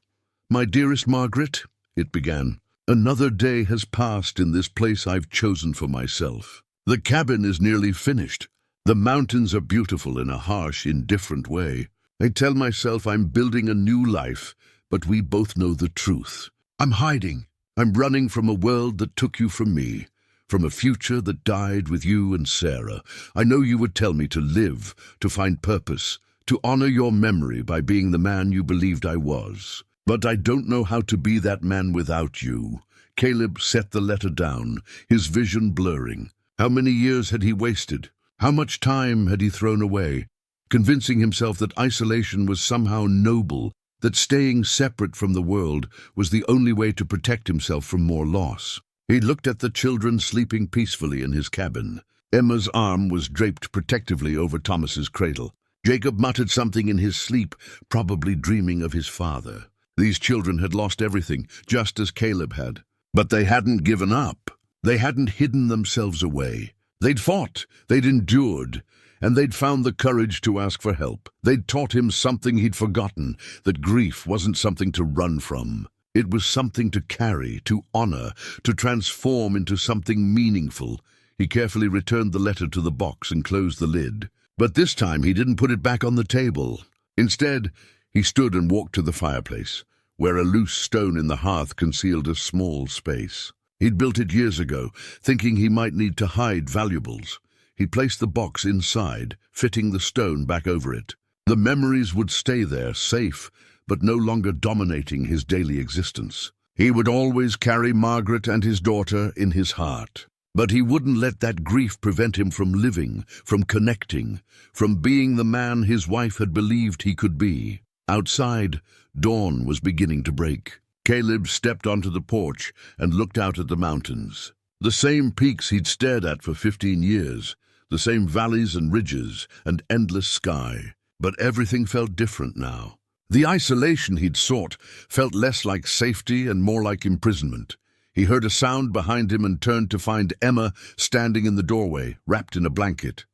"My dearest Margaret," it began, "another day has passed in this place I've chosen for myself. The cabin is nearly finished. The mountains are beautiful in a harsh, indifferent way. I tell myself I'm building a new life, but we both know the truth. I'm hiding. I'm running from a world that took you from me, from a future that died with you and Sarah. I know you would tell me to live, to find purpose, to honor your memory by being the man you believed I was. But I don't know how to be that man without you." Caleb set the letter down, his vision blurring. How many years had he wasted? How much time had he thrown away, convincing himself that isolation was somehow noble, that staying separate from the world was the only way to protect himself from more loss? He looked at the children sleeping peacefully in his cabin. Emma's arm was draped protectively over Thomas's cradle. Jacob muttered something in his sleep, probably dreaming of his father. These children had lost everything, just as Caleb had. But they hadn't given up. They hadn't hidden themselves away. They'd fought, they'd endured, and they'd found the courage to ask for help. They'd taught him something he'd forgotten, that grief wasn't something to run from. It was something to carry, to honor, to transform into something meaningful. He carefully returned the letter to the box and closed the lid. But this time he didn't put it back on the table. Instead, he stood and walked to the fireplace, where a loose stone in the hearth concealed a small space. He'd built it years ago, thinking he might need to hide valuables. He placed the box inside, fitting the stone back over it. The memories would stay there, safe, but no longer dominating his daily existence. He would always carry Margaret and his daughter in his heart. But he wouldn't let that grief prevent him from living, from connecting, from being the man his wife had believed he could be. Outside, dawn was beginning to break. Caleb stepped onto the porch and looked out at the mountains. The same peaks he'd stared at for 15 years, the same valleys and ridges and endless sky. But everything felt different now. The isolation he'd sought felt less like safety and more like imprisonment. He heard a sound behind him and turned to find Emma standing in the doorway, wrapped in a blanket.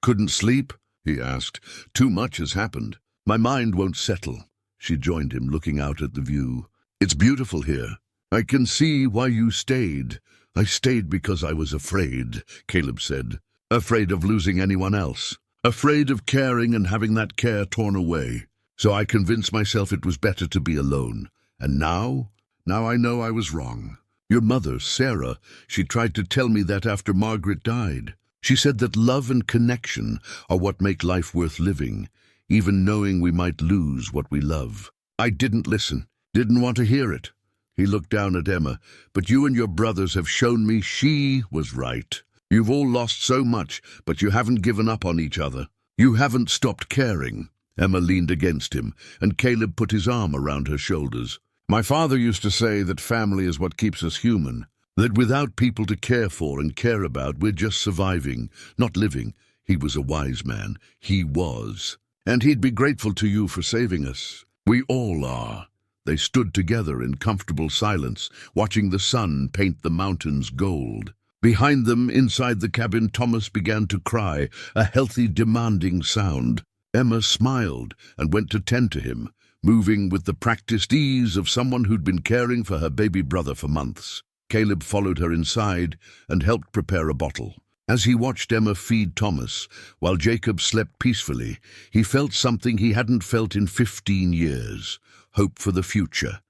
"Couldn't sleep?" he asked. "Too much has happened. My mind won't settle." She joined him, looking out at the view. "It's beautiful here. I can see why you stayed." "I stayed because I was afraid," Caleb said. "Afraid of losing anyone else. Afraid of caring and having that care torn away. So I convinced myself it was better to be alone. And now I know I was wrong. Your mother, Sarah, she tried to tell me that after Margaret died. She said that love and connection are what make life worth living, even knowing we might lose what we love. I didn't listen, didn't want to hear it." He looked down at Emma. "But you and your brothers have shown me she was right. You've all lost so much, but you haven't given up on each other. You haven't stopped caring." Emma leaned against him, and Caleb put his arm around her shoulders. "My father used to say that family is what keeps us human, that without people to care for and care about, we're just surviving, not living. He was a wise man. He was. And he'd be grateful to you for saving us. We all are." They stood together in comfortable silence, watching the sun paint the mountains gold. Behind them, inside the cabin, Thomas began to cry, a healthy, demanding sound. Emma smiled and went to tend to him, moving with the practiced ease of someone who'd been caring for her baby brother for months. Caleb followed her inside and helped prepare a bottle. As he watched Emma feed Thomas, while Jacob slept peacefully, he felt something he hadn't felt in 15 years. Hope for the future.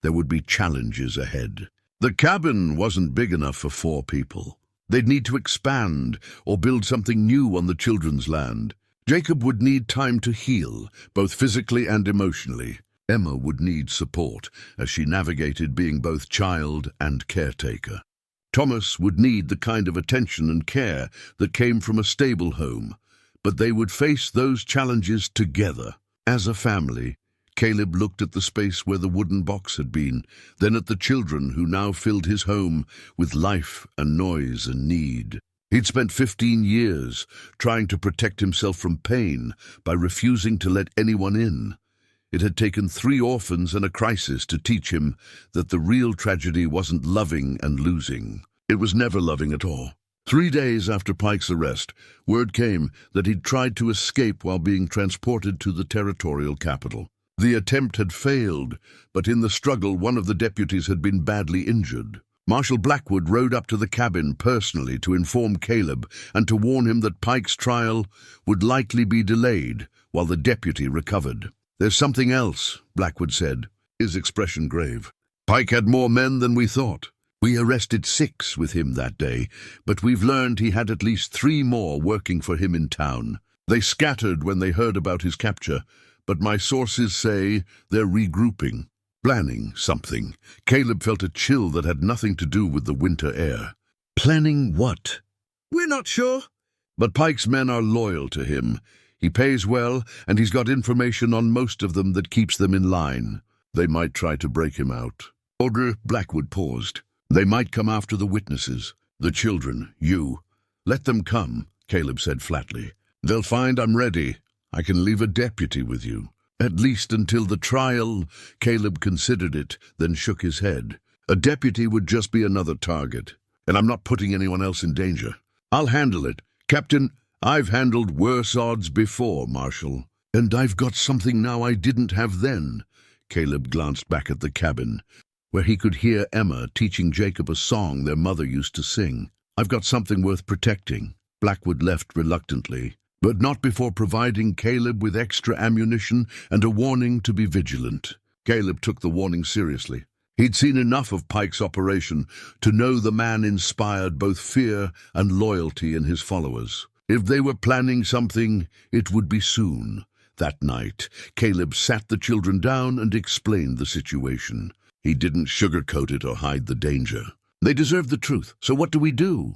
There would be challenges ahead. The cabin wasn't big enough for 4 people. They'd need to expand or build something new on the children's land. Jacob would need time to heal, both physically and emotionally. Emma would need support as she navigated being both child and caretaker. Thomas would need the kind of attention and care that came from a stable home, but they would face those challenges together. As a family, Caleb looked at the space where the wooden box had been, then at the children who now filled his home with life and noise and need. He'd spent 15 years trying to protect himself from pain by refusing to let anyone in. It had taken 3 orphans and a crisis to teach him that the real tragedy wasn't loving and losing. It was never loving at all. 3 days after Pike's arrest, word came that he'd tried to escape while being transported to the territorial capital. The attempt had failed, but in the struggle one of the deputies had been badly injured. Marshal Blackwood rode up to the cabin personally to inform Caleb and to warn him that Pike's trial would likely be delayed while the deputy recovered. "There's something else," Blackwood said, his expression grave. "Pike had more men than we thought. We arrested 6 with him that day, but we've learned he had at least 3 more working for him in town. They scattered when they heard about his capture, but my sources say they're regrouping, planning something." Caleb felt a chill that had nothing to do with the winter air. "Planning what?" "We're not sure. But Pike's men are loyal to him. He pays well, and he's got information on most of them that keeps them in line. They might try to break him out." Blackwood paused. "They might come after the witnesses, the children, you. Let them come," Caleb said flatly. "They'll find I'm ready. I can leave a deputy with you. At least until the trial." Caleb considered it, then shook his head. "A deputy would just be another target, and I'm not putting anyone else in danger. I'll handle it. Captain, I've handled worse odds before, Marshal. And I've got something now I didn't have then. Caleb glanced back at the cabin, where he could hear Emma teaching Jacob a song their mother used to sing. I've got something worth protecting. Blackwood left reluctantly, but not before providing Caleb with extra ammunition and a warning to be vigilant. Caleb took the warning seriously. He'd seen enough of Pike's operation to know the man inspired both fear and loyalty in his followers. If they were planning something, it would be soon. That night, Caleb sat the children down and explained the situation. He didn't sugarcoat it or hide the danger. They deserved the truth, so what do we do?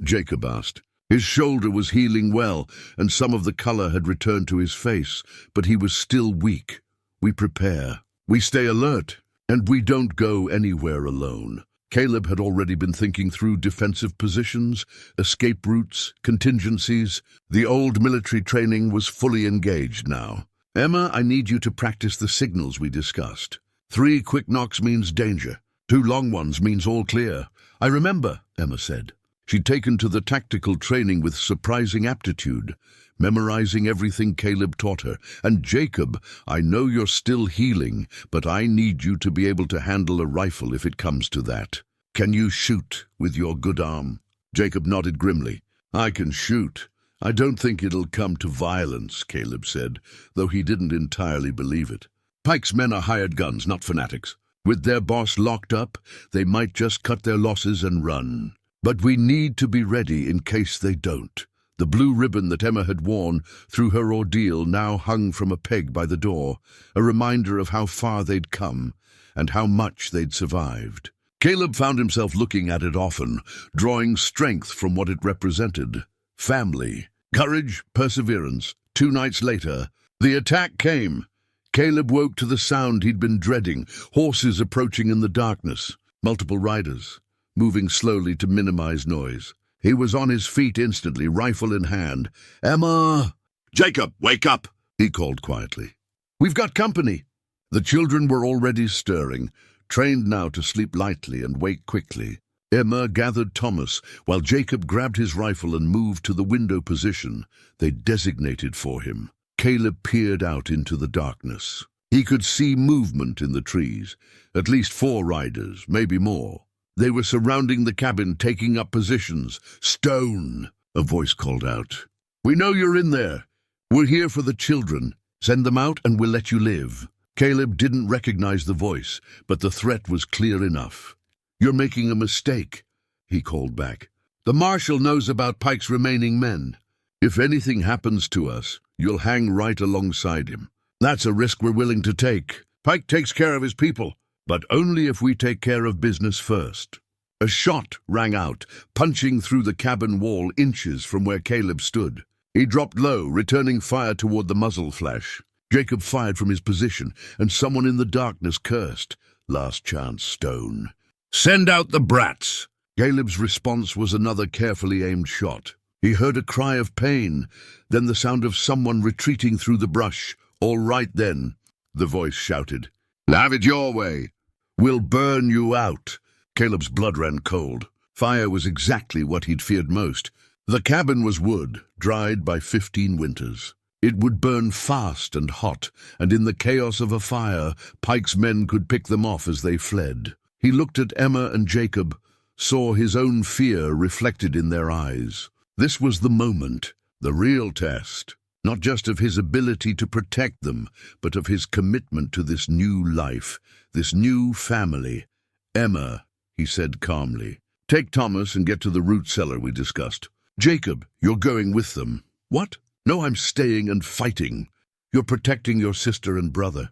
Jacob asked. His shoulder was healing well, and some of the color had returned to his face, but he was still weak. We prepare. We stay alert. And we don't go anywhere alone. Caleb had already been thinking through defensive positions, escape routes, contingencies. The old military training was fully engaged now. Emma, I need you to practice the signals we discussed. 3 quick knocks means danger. 2 long ones means all clear. I remember, Emma said. She'd taken to the tactical training with surprising aptitude, memorizing everything Caleb taught her. And Jacob, I know you're still healing, but I need you to be able to handle a rifle if it comes to that. Can you shoot with your good arm? Jacob nodded grimly. I can shoot. I don't think it'll come to violence, Caleb said, though he didn't entirely believe it. Pike's men are hired guns, not fanatics. With their boss locked up, they might just cut their losses and run. But we need to be ready in case they don't. The blue ribbon that Emma had worn through her ordeal now hung from a peg by the door, a reminder of how far they'd come and how much they'd survived. Caleb found himself looking at it often, drawing strength from what it represented. Family, courage, perseverance. 2 nights later, the attack came. Caleb woke to the sound he'd been dreading, horses approaching in the darkness, multiple riders, moving slowly to minimize noise. He was on his feet instantly, rifle in hand. Emma! Jacob, wake up! He called quietly. We've got company. The children were already stirring, trained now to sleep lightly and wake quickly. Emma gathered Thomas, while Jacob grabbed his rifle and moved to the window position they designated for him. Caleb peered out into the darkness. He could see movement in the trees, at least 4 riders, maybe more. They were surrounding the cabin, taking up positions. Stone, a voice called out. We know you're in there. We're here for the children. Send them out and we'll let you live. Caleb didn't recognize the voice, but the threat was clear enough. You're making a mistake, he called back. The marshal knows about Pike's remaining men. If anything happens to us, you'll hang right alongside him. That's a risk we're willing to take. Pike takes care of his people, but only if we take care of business first. A shot rang out, punching through the cabin wall inches from where Caleb stood. He dropped low, returning fire toward the muzzle flash. Jacob fired from his position, and someone in the darkness cursed. Last chance, Stone. Send out the brats! Caleb's response was another carefully aimed shot. He heard a cry of pain, then the sound of someone retreating through the brush. All right then, the voice shouted. Have it your way. We'll burn you out. Caleb's blood ran cold. Fire was exactly what he'd feared most. The cabin was wood, dried by 15 winters. It would burn fast and hot, and in the chaos of a fire, Pike's men could pick them off as they fled. He looked at Emma and Jacob, saw his own fear reflected in their eyes. This was the moment, the real test. Not just of his ability to protect them, but of his commitment to this new life, this new family. Emma, he said calmly, take Thomas and get to the root cellar we discussed. Jacob, you're going with them. What? No, I'm staying and fighting. You're protecting your sister and brother.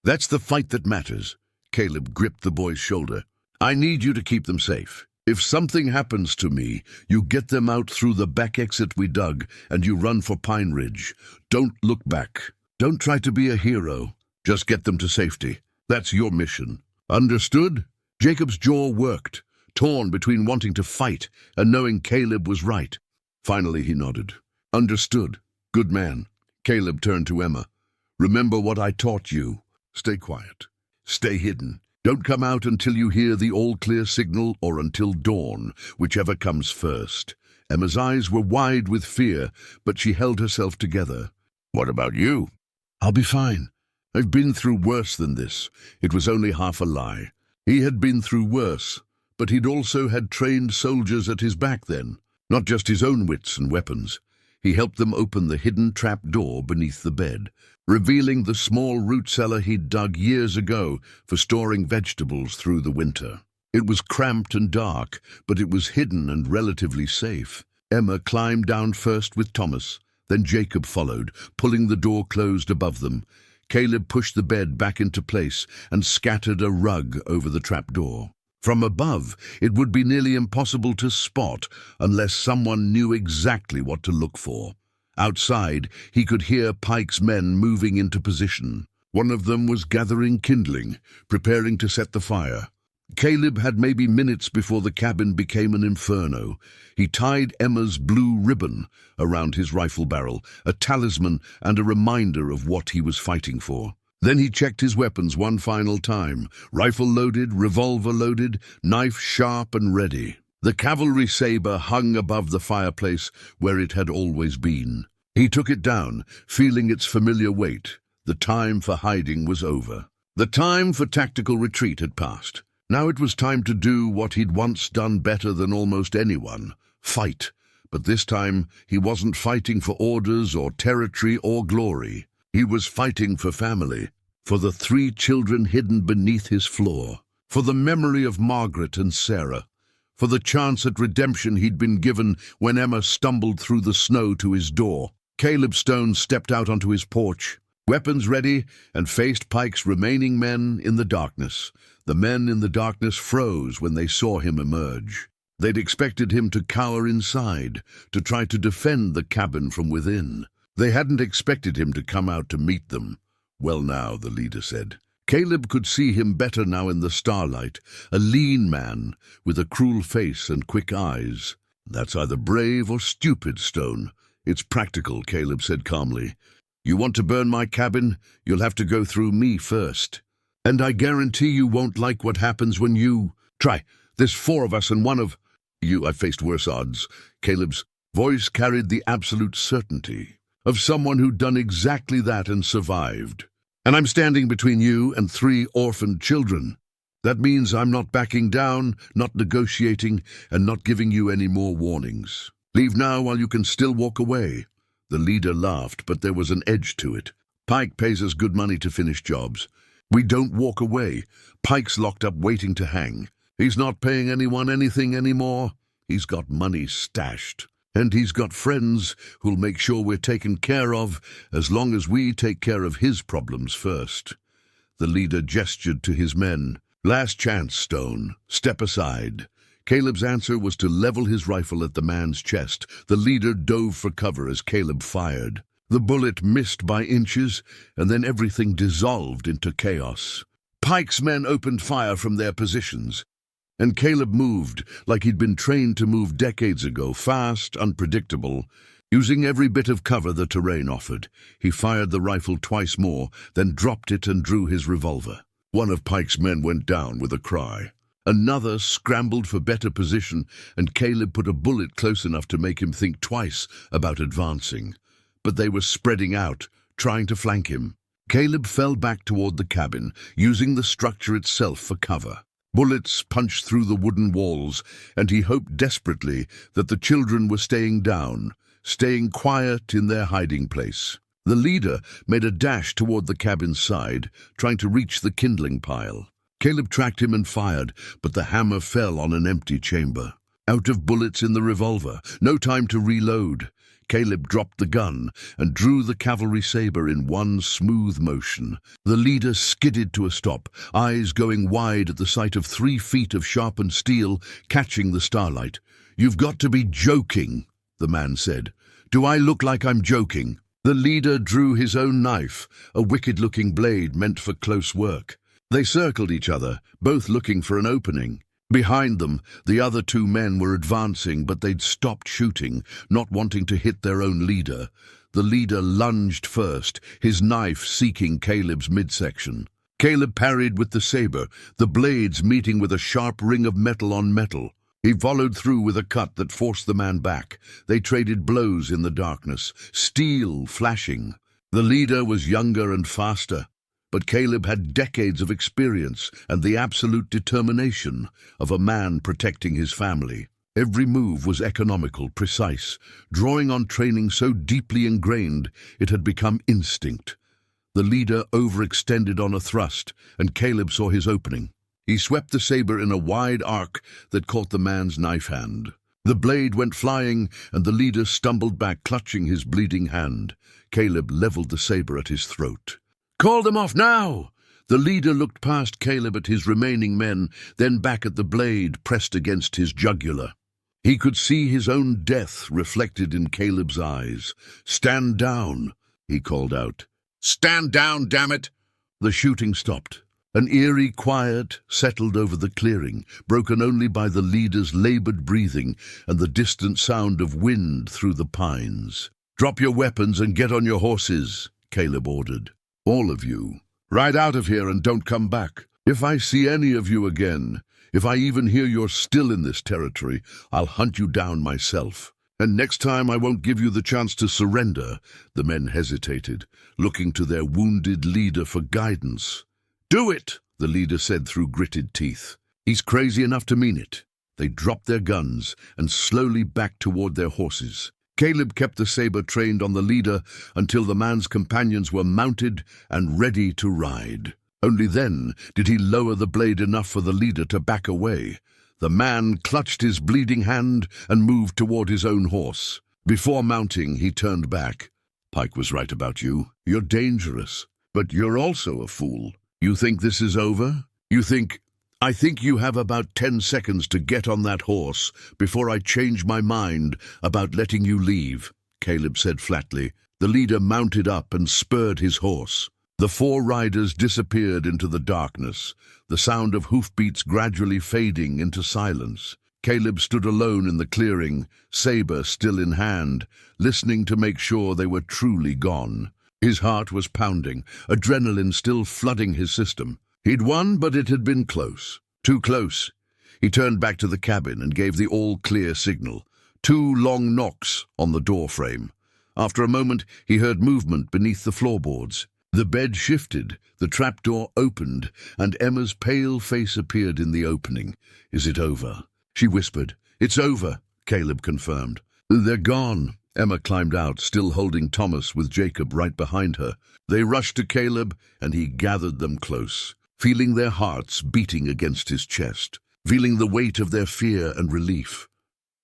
That's the fight that matters. Caleb gripped the boy's shoulder. I need you to keep them safe. If something happens to me, you get them out through the back exit we dug, and you run for Pine Ridge. Don't look back. Don't try to be a hero. Just get them to safety. That's your mission. Understood? Jacob's jaw worked, torn between wanting to fight and knowing Caleb was right. Finally he nodded. Understood. Good man. Caleb turned to Emma. Remember what I taught you. Stay quiet. Stay hidden. Don't come out until you hear the all-clear signal or until dawn, whichever comes first. Emma's eyes were wide with fear, but she held herself together. "What about you?" "I'll be fine. I've been through worse than this." It was only half a lie. He had been through worse, but he'd also had trained soldiers at his back then, not just his own wits and weapons. He helped them open the hidden trap door beneath the bed, revealing the small root cellar he'd dug years ago for storing vegetables through the winter. It was cramped and dark, but it was hidden and relatively safe. Emma climbed down first with Thomas, then Jacob followed, pulling the door closed above them. Caleb pushed the bed back into place and scattered a rug over the trapdoor. From above, it would be nearly impossible to spot unless someone knew exactly what to look for. Outside, he could hear Pike's men moving into position. One of them was gathering kindling, preparing to set the fire. Caleb had maybe minutes before the cabin became an inferno. He tied Emma's blue ribbon around his rifle barrel, a talisman and a reminder of what he was fighting for. Then he checked his weapons one final time, rifle loaded, revolver loaded, knife sharp and ready. The cavalry saber hung above the fireplace where it had always been. He took it down, feeling its familiar weight. The time for hiding was over. The time for tactical retreat had passed. Now it was time to do what he'd once done better than almost anyone, fight. But this time he wasn't fighting for orders or territory or glory. He was fighting for family, for the 3 children hidden beneath his floor, for the memory of Margaret and Sarah, for the chance at redemption he'd been given when Emma stumbled through the snow to his door. Caleb Stone stepped out onto his porch, weapons ready, and faced Pike's remaining men in the darkness. The men in the darkness froze when they saw him emerge. They'd expected him to cower inside, to try to defend the cabin from within. They hadn't expected him to come out to meet them. "Well now," the leader said. Caleb could see him better now in the starlight, a lean man with a cruel face and quick eyes. "That's either brave or stupid, Stone. It's practical," Caleb said calmly. "You want to burn my cabin? You'll have to go through me first. And I guarantee you won't like what happens when you... Try. There's 4 of us and one of you. I've faced worse odds." Caleb's voice carried the absolute certainty of someone who'd done exactly that and survived. "And I'm standing between you and 3 orphaned children. That means I'm not backing down, not negotiating, and not giving you any more warnings. Leave now while you can still walk away." The leader laughed, but there was an edge to it. "Pike pays us good money to finish jobs. We don't walk away. Pike's locked up waiting to hang. He's not paying anyone anything anymore. He's got money stashed. And he's got friends who'll make sure we're taken care of as long as we take care of his problems first." The leader gestured to his men. "Last chance, Stone. Step aside." Caleb's answer was to level his rifle at the man's chest. The leader dove for cover as Caleb fired. The bullet missed by inches, and then everything dissolved into chaos. Pike's men opened fire from their positions, and Caleb moved like he'd been trained to move decades ago, fast, unpredictable, using every bit of cover the terrain offered. He fired the rifle twice more, then dropped it and drew his revolver. One of Pike's men went down with a cry. Another scrambled for better position, and Caleb put a bullet close enough to make him think twice about advancing. But they were spreading out, trying to flank him. Caleb fell back toward the cabin, using the structure itself for cover. Bullets punched through the wooden walls, and he hoped desperately that the children were staying down, staying quiet in their hiding place. The leader made a dash toward the cabin's side, trying to reach the kindling pile. Caleb tracked him and fired, but the hammer fell on an empty chamber. Out of bullets in the revolver, no time to reload. Caleb dropped the gun and drew the cavalry saber in one smooth motion. The leader skidded to a stop, eyes going wide at the sight of 3 feet of sharpened steel catching the starlight. "You've got to be joking," the man said. "Do I look like I'm joking?" The leader drew his own knife, a wicked-looking blade meant for close work. They circled each other, both looking for an opening. Behind them, the other 2 men were advancing, but they'd stopped shooting, not wanting to hit their own leader. The leader lunged first, his knife seeking Caleb's midsection. Caleb parried with the saber, the blades meeting with a sharp ring of metal on metal. He followed through with a cut that forced the man back. They traded blows in the darkness, steel flashing. The leader was younger and faster, but Caleb had decades of experience and the absolute determination of a man protecting his family. Every move was economical, precise, drawing on training so deeply ingrained it had become instinct. The leader overextended on a thrust, and Caleb saw his opening. He swept the saber in a wide arc that caught the man's knife hand. The blade went flying, and the leader stumbled back, clutching his bleeding hand. Caleb leveled the saber at his throat. "Call them off now!" The leader looked past Caleb at his remaining men, then back at the blade pressed against his jugular. He could see his own death reflected in Caleb's eyes. "Stand down," he called out. "Stand down, damn it!" The shooting stopped. An eerie quiet settled over the clearing, broken only by the leader's labored breathing and the distant sound of wind through the pines. "Drop your weapons and get on your horses," Caleb ordered. "All of you. Ride out of here and don't come back. If I see any of you again, if I even hear you're still in this territory, I'll hunt you down myself. And next time I won't give you the chance to surrender." The men hesitated, looking to their wounded leader for guidance. "Do it," the leader said through gritted teeth. "He's crazy enough to mean it." They dropped their guns and slowly backed toward their horses. Caleb kept the saber trained on the leader until the man's companions were mounted and ready to ride. Only then did he lower the blade enough for the leader to back away. The man clutched his bleeding hand and moved toward his own horse. Before mounting, he turned back. "Pike was right about you. You're dangerous, but you're also a fool. You think this is over? I think you have about 10 seconds to get on that horse before I change my mind about letting you leave," Caleb said flatly. The leader mounted up and spurred his horse. The 4 riders disappeared into the darkness, the sound of hoofbeats gradually fading into silence. Caleb stood alone in the clearing, saber still in hand, listening to make sure they were truly gone. His heart was pounding, adrenaline still flooding his system. He'd won, but it had been close. Too close. He turned back to the cabin and gave the all-clear signal. 2 long knocks on the door frame. After a moment, he heard movement beneath the floorboards. The bed shifted, the trapdoor opened, and Emma's pale face appeared in the opening. "Is it over?" she whispered. "It's over," Caleb confirmed. "They're gone." Emma climbed out, still holding Thomas with Jacob right behind her. They rushed to Caleb, and he gathered them close, feeling their hearts beating against his chest, feeling the weight of their fear and relief.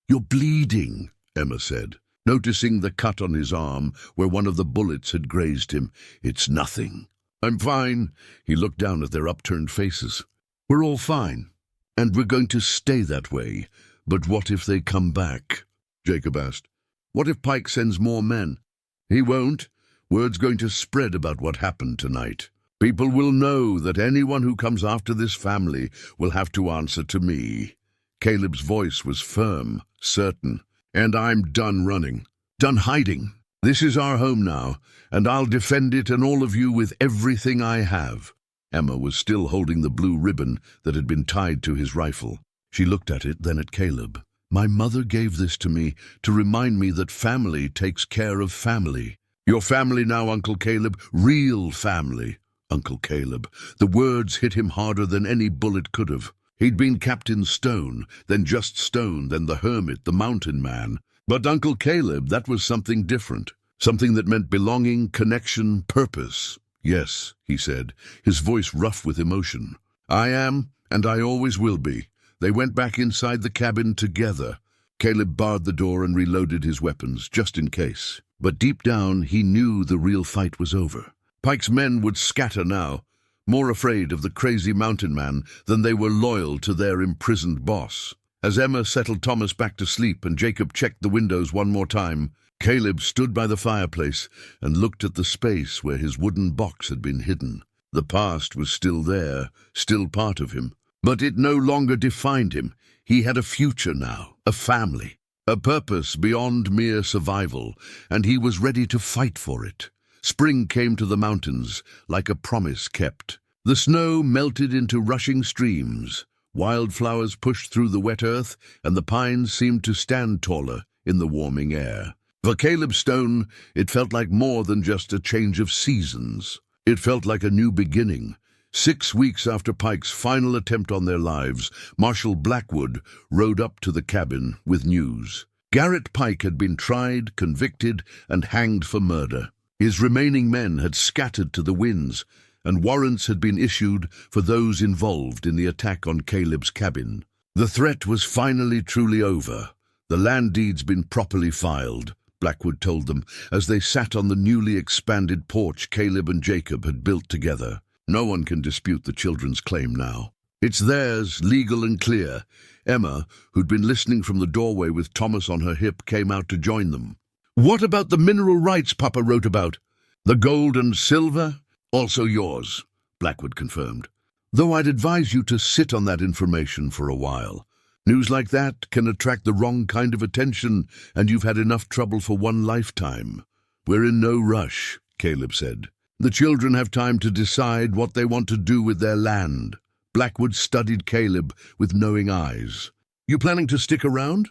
"You're bleeding," Emma said, noticing the cut on his arm where one of the bullets had grazed him. "It's nothing." "I'm fine." He looked down at their upturned faces. "We're all fine, and we're going to stay that way. But what if they come back?" Jacob asked. "What if Pike sends more men?" "He won't. Word's going to spread about what happened tonight. People will know that anyone who comes after this family will have to answer to me." Caleb's voice was firm, certain. "And I'm done running, done hiding. This is our home now, and I'll defend it and all of you with everything I have." Emma was still holding the blue ribbon that had been tied to his rifle. She looked at it, then at Caleb. "My mother gave this to me to remind me that family takes care of family. Your family now, Uncle Caleb, real family, Uncle Caleb." The words hit him harder than any bullet could have. He'd been Captain Stone, then just Stone, then the Hermit, the Mountain Man. But Uncle Caleb, that was something different, something that meant belonging, connection, purpose. "Yes," he said, his voice rough with emotion. "I am, and I always will be." They went back inside the cabin together. Caleb barred the door and reloaded his weapons, just in case. But deep down, he knew the real fight was over. Pike's men would scatter now, more afraid of the crazy mountain man than they were loyal to their imprisoned boss. As Emma settled Thomas back to sleep and Jacob checked the windows one more time, Caleb stood by the fireplace and looked at the space where his wooden box had been hidden. The past was still there, still part of him. But it no longer defined him. He had a future now, a family, a purpose beyond mere survival, and he was ready to fight for it. Spring came to the mountains like a promise kept. The snow melted into rushing streams. Wildflowers pushed through the wet earth, and the pines seemed to stand taller in the warming air. For Caleb Stone, it felt like more than just a change of seasons. It felt like a new beginning. 6 weeks after Pike's final attempt on their lives, Marshal Blackwood rode up to the cabin with news. Garrett Pike had been tried, convicted, and hanged for murder. His remaining men had scattered to the winds, and warrants had been issued for those involved in the attack on Caleb's cabin. The threat was finally truly over. The land deed's been properly filed, Blackwood told them, as they sat on the newly expanded porch Caleb and Jacob had built together. No one can dispute the children's claim now. It's theirs, legal and clear. Emma, who'd been listening from the doorway with Thomas on her hip, came out to join them. "What about the mineral rights Papa wrote about? The gold and silver? Also yours," Blackwood confirmed. "Though I'd advise you to sit on that information for a while. News like that can attract the wrong kind of attention, and you've had enough trouble for one lifetime." "We're in no rush," Caleb said. "The children have time to decide what they want to do with their land." Blackwood studied Caleb with knowing eyes. "You planning to stick around?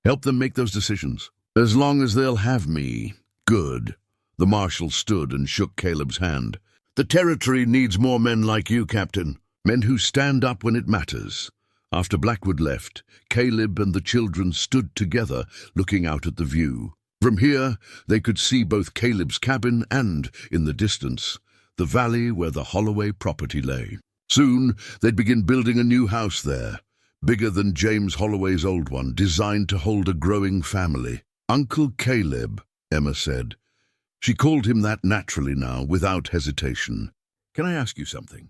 Help them make those decisions?" "As long as they'll have me." "Good." The marshal stood and shook Caleb's hand. "The territory needs more men like you, Captain. Men who stand up when it matters." After Blackwood left, Caleb and the children stood together, looking out at the view. From here, they could see both Caleb's cabin and, in the distance, the valley where the Holloway property lay. Soon, they'd begin building a new house there, bigger than James Holloway's old one, designed to hold a growing family. "Uncle Caleb," Emma said. She called him that naturally now, without hesitation. "Can I ask you something?"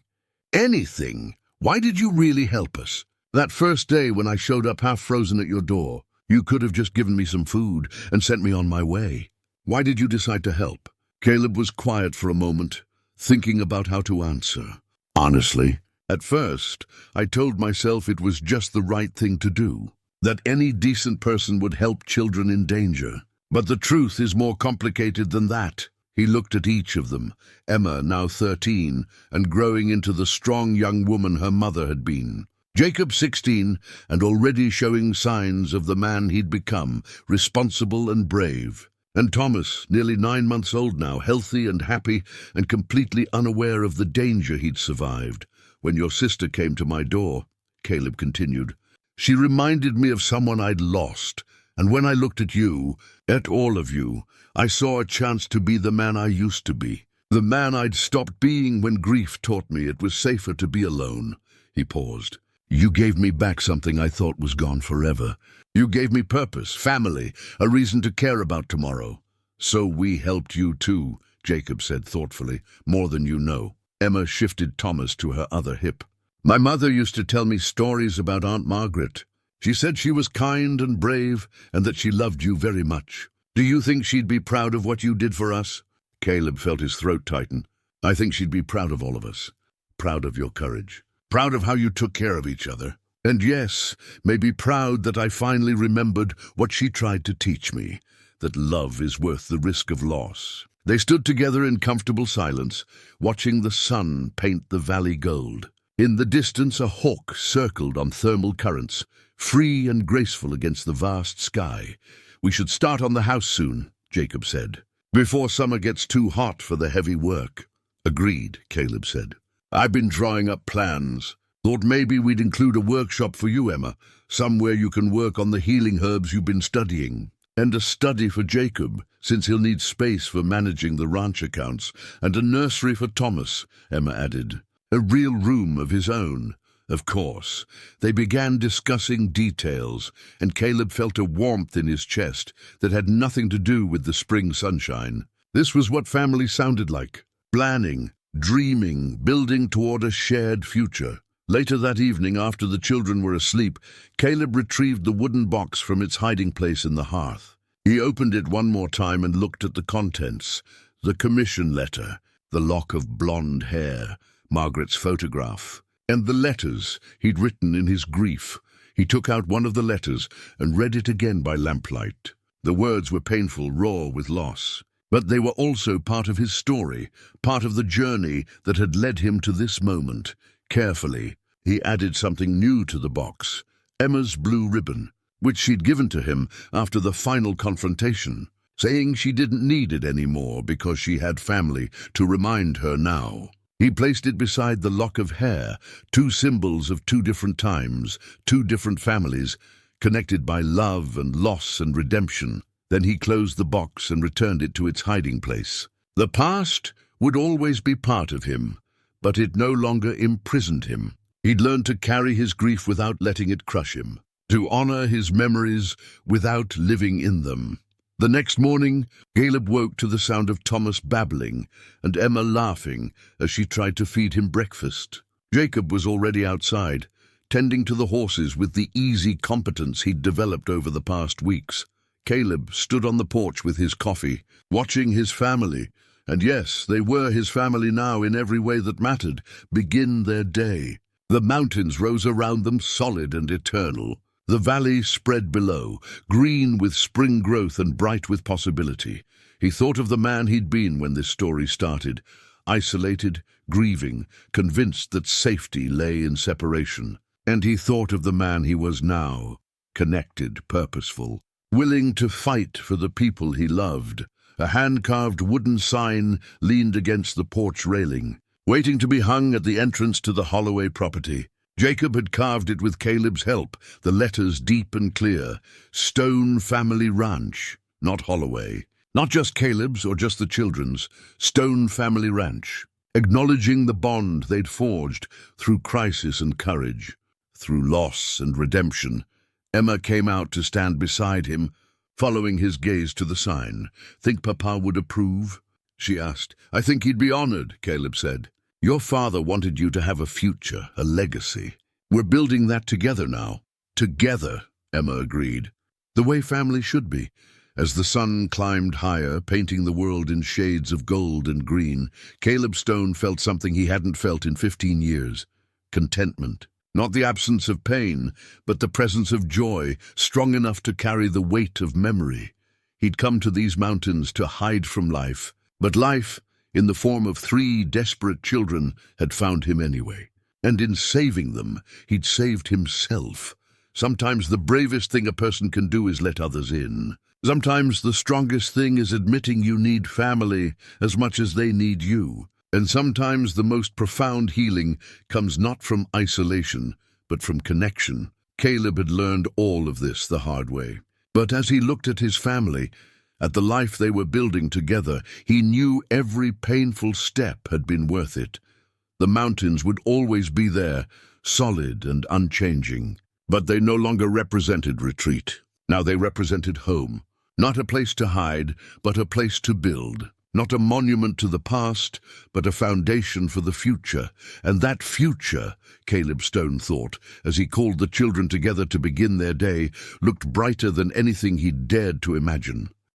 "Anything. Why did you really help us? That first day when I showed up half frozen at your door, you could have just given me some food and sent me on my way. Why did you decide to help?" Caleb was quiet for a moment, thinking about how to answer. "Honestly, at first, I told myself it was just the right thing to do, that any decent person would help children in danger. But the truth is more complicated than that." He looked at each of them, Emma, now 13, and growing into the strong young woman her mother had been. Jacob, 16, and already showing signs of the man he'd become, responsible and brave. And Thomas, nearly 9 months old now, healthy and happy, and completely unaware of the danger he'd survived. "When your sister came to my door," Caleb continued, "she reminded me of someone I'd lost. And when I looked at you, at all of you, I saw a chance to be the man I used to be. The man I'd stopped being when grief taught me it was safer to be alone." He paused. "You gave me back something I thought was gone forever. You gave me purpose, family, a reason to care about tomorrow." "So we helped you too," Jacob said thoughtfully, "more than you know." Emma shifted Thomas to her other hip. "My mother used to tell me stories about Aunt Margaret. She said she was kind and brave, and that she loved you very much. Do you think she'd be proud of what you did for us?" Caleb felt his throat tighten. "I think she'd be proud of all of us. Proud of your courage. Proud of how you took care of each other. And yes, maybe proud that I finally remembered what she tried to teach me, that love is worth the risk of loss." They stood together in comfortable silence, watching the sun paint the valley gold. In the distance, a hawk circled on thermal currents, free and graceful against the vast sky. "We should start on the house soon," Jacob said, "before summer gets too hot for the heavy work." "Agreed," Caleb said. "I've been drawing up plans. Thought maybe we'd include a workshop for you, Emma, somewhere you can work on the healing herbs you've been studying. And a study for Jacob, since he'll need space for managing the ranch accounts, and a nursery for Thomas," Emma added. "A real room of his own." Of course, they began discussing details, and Caleb felt a warmth in his chest that had nothing to do with the spring sunshine. This was what family sounded like: planning, dreaming, building toward a shared future. Later that evening, after the children were asleep, Caleb retrieved the wooden box from its hiding place in the hearth. He opened it one more time and looked at the contents: the commission letter, the lock of blonde hair, Margaret's photograph, and the letters he'd written in his grief. He took out one of the letters and read it again by lamplight. The words were painful, raw with loss. But they were also part of his story, part of the journey that had led him to this moment. Carefully, He added something new to the box, Emma's blue ribbon, which she'd given to him after the final confrontation, saying she didn't need it anymore because she had family to remind her now. He placed it beside the lock of hair, two symbols of two different times, two different families, connected by love and loss and redemption. Then he closed the box and returned it to its hiding place. The past would always be part of him, but it no longer imprisoned him. He'd learned to carry his grief without letting it crush him, to honor his memories without living in them. The next morning, Caleb woke to the sound of Thomas babbling and Emma laughing as she tried to feed him breakfast. Jacob was already outside, tending to the horses with the easy competence he'd developed over the past weeks. Caleb stood on the porch with his coffee, watching his family, and yes, they were his family now in every way that mattered, begin their day. The mountains rose around them solid and eternal. The valley spread below, green with spring growth and bright with possibility. He thought of the man he'd been when this story started, isolated, grieving, convinced that safety lay in separation. And he thought of the man he was now, connected, purposeful, willing to fight for the people he loved. A hand-carved wooden sign leaned against the porch railing, waiting to be hung at the entrance to the Holloway property. Jacob had carved it with Caleb's help, the letters deep and clear. Stone Family Ranch, not Holloway. Not just Caleb's or just the children's. Stone Family Ranch, acknowledging the bond they'd forged through crisis and courage, through loss and redemption. Emma came out to stand beside him, following his gaze to the sign. "Think Papa would approve?" she asked. "I think he'd be honored," Caleb said. "Your father wanted you to have a future, a legacy. We're building that together now." "Together," Emma agreed. "The way family should be." As the sun climbed higher, painting the world in shades of gold and green, Caleb Stone felt something he hadn't felt in 15 years. Contentment. Not the absence of pain, but the presence of joy, strong enough to carry the weight of memory. He'd come to these mountains to hide from life, but life, in the form of 3 desperate children, had found him anyway. And in saving them, he'd saved himself. Sometimes the bravest thing a person can do is let others in. Sometimes the strongest thing is admitting you need family as much as they need you. And sometimes the most profound healing comes not from isolation, but from connection. Caleb had learned all of this the hard way. But as he looked at his family, at the life they were building together, he knew every painful step had been worth it. The mountains would always be there, solid and unchanging. But they no longer represented retreat. Now they represented home. Not a place to hide, but a place to build. Not a monument to the past, but a foundation for the future. And that future, Caleb Stone thought, as he called the children together to begin their day, looked brighter than anything he'd dared to imagine.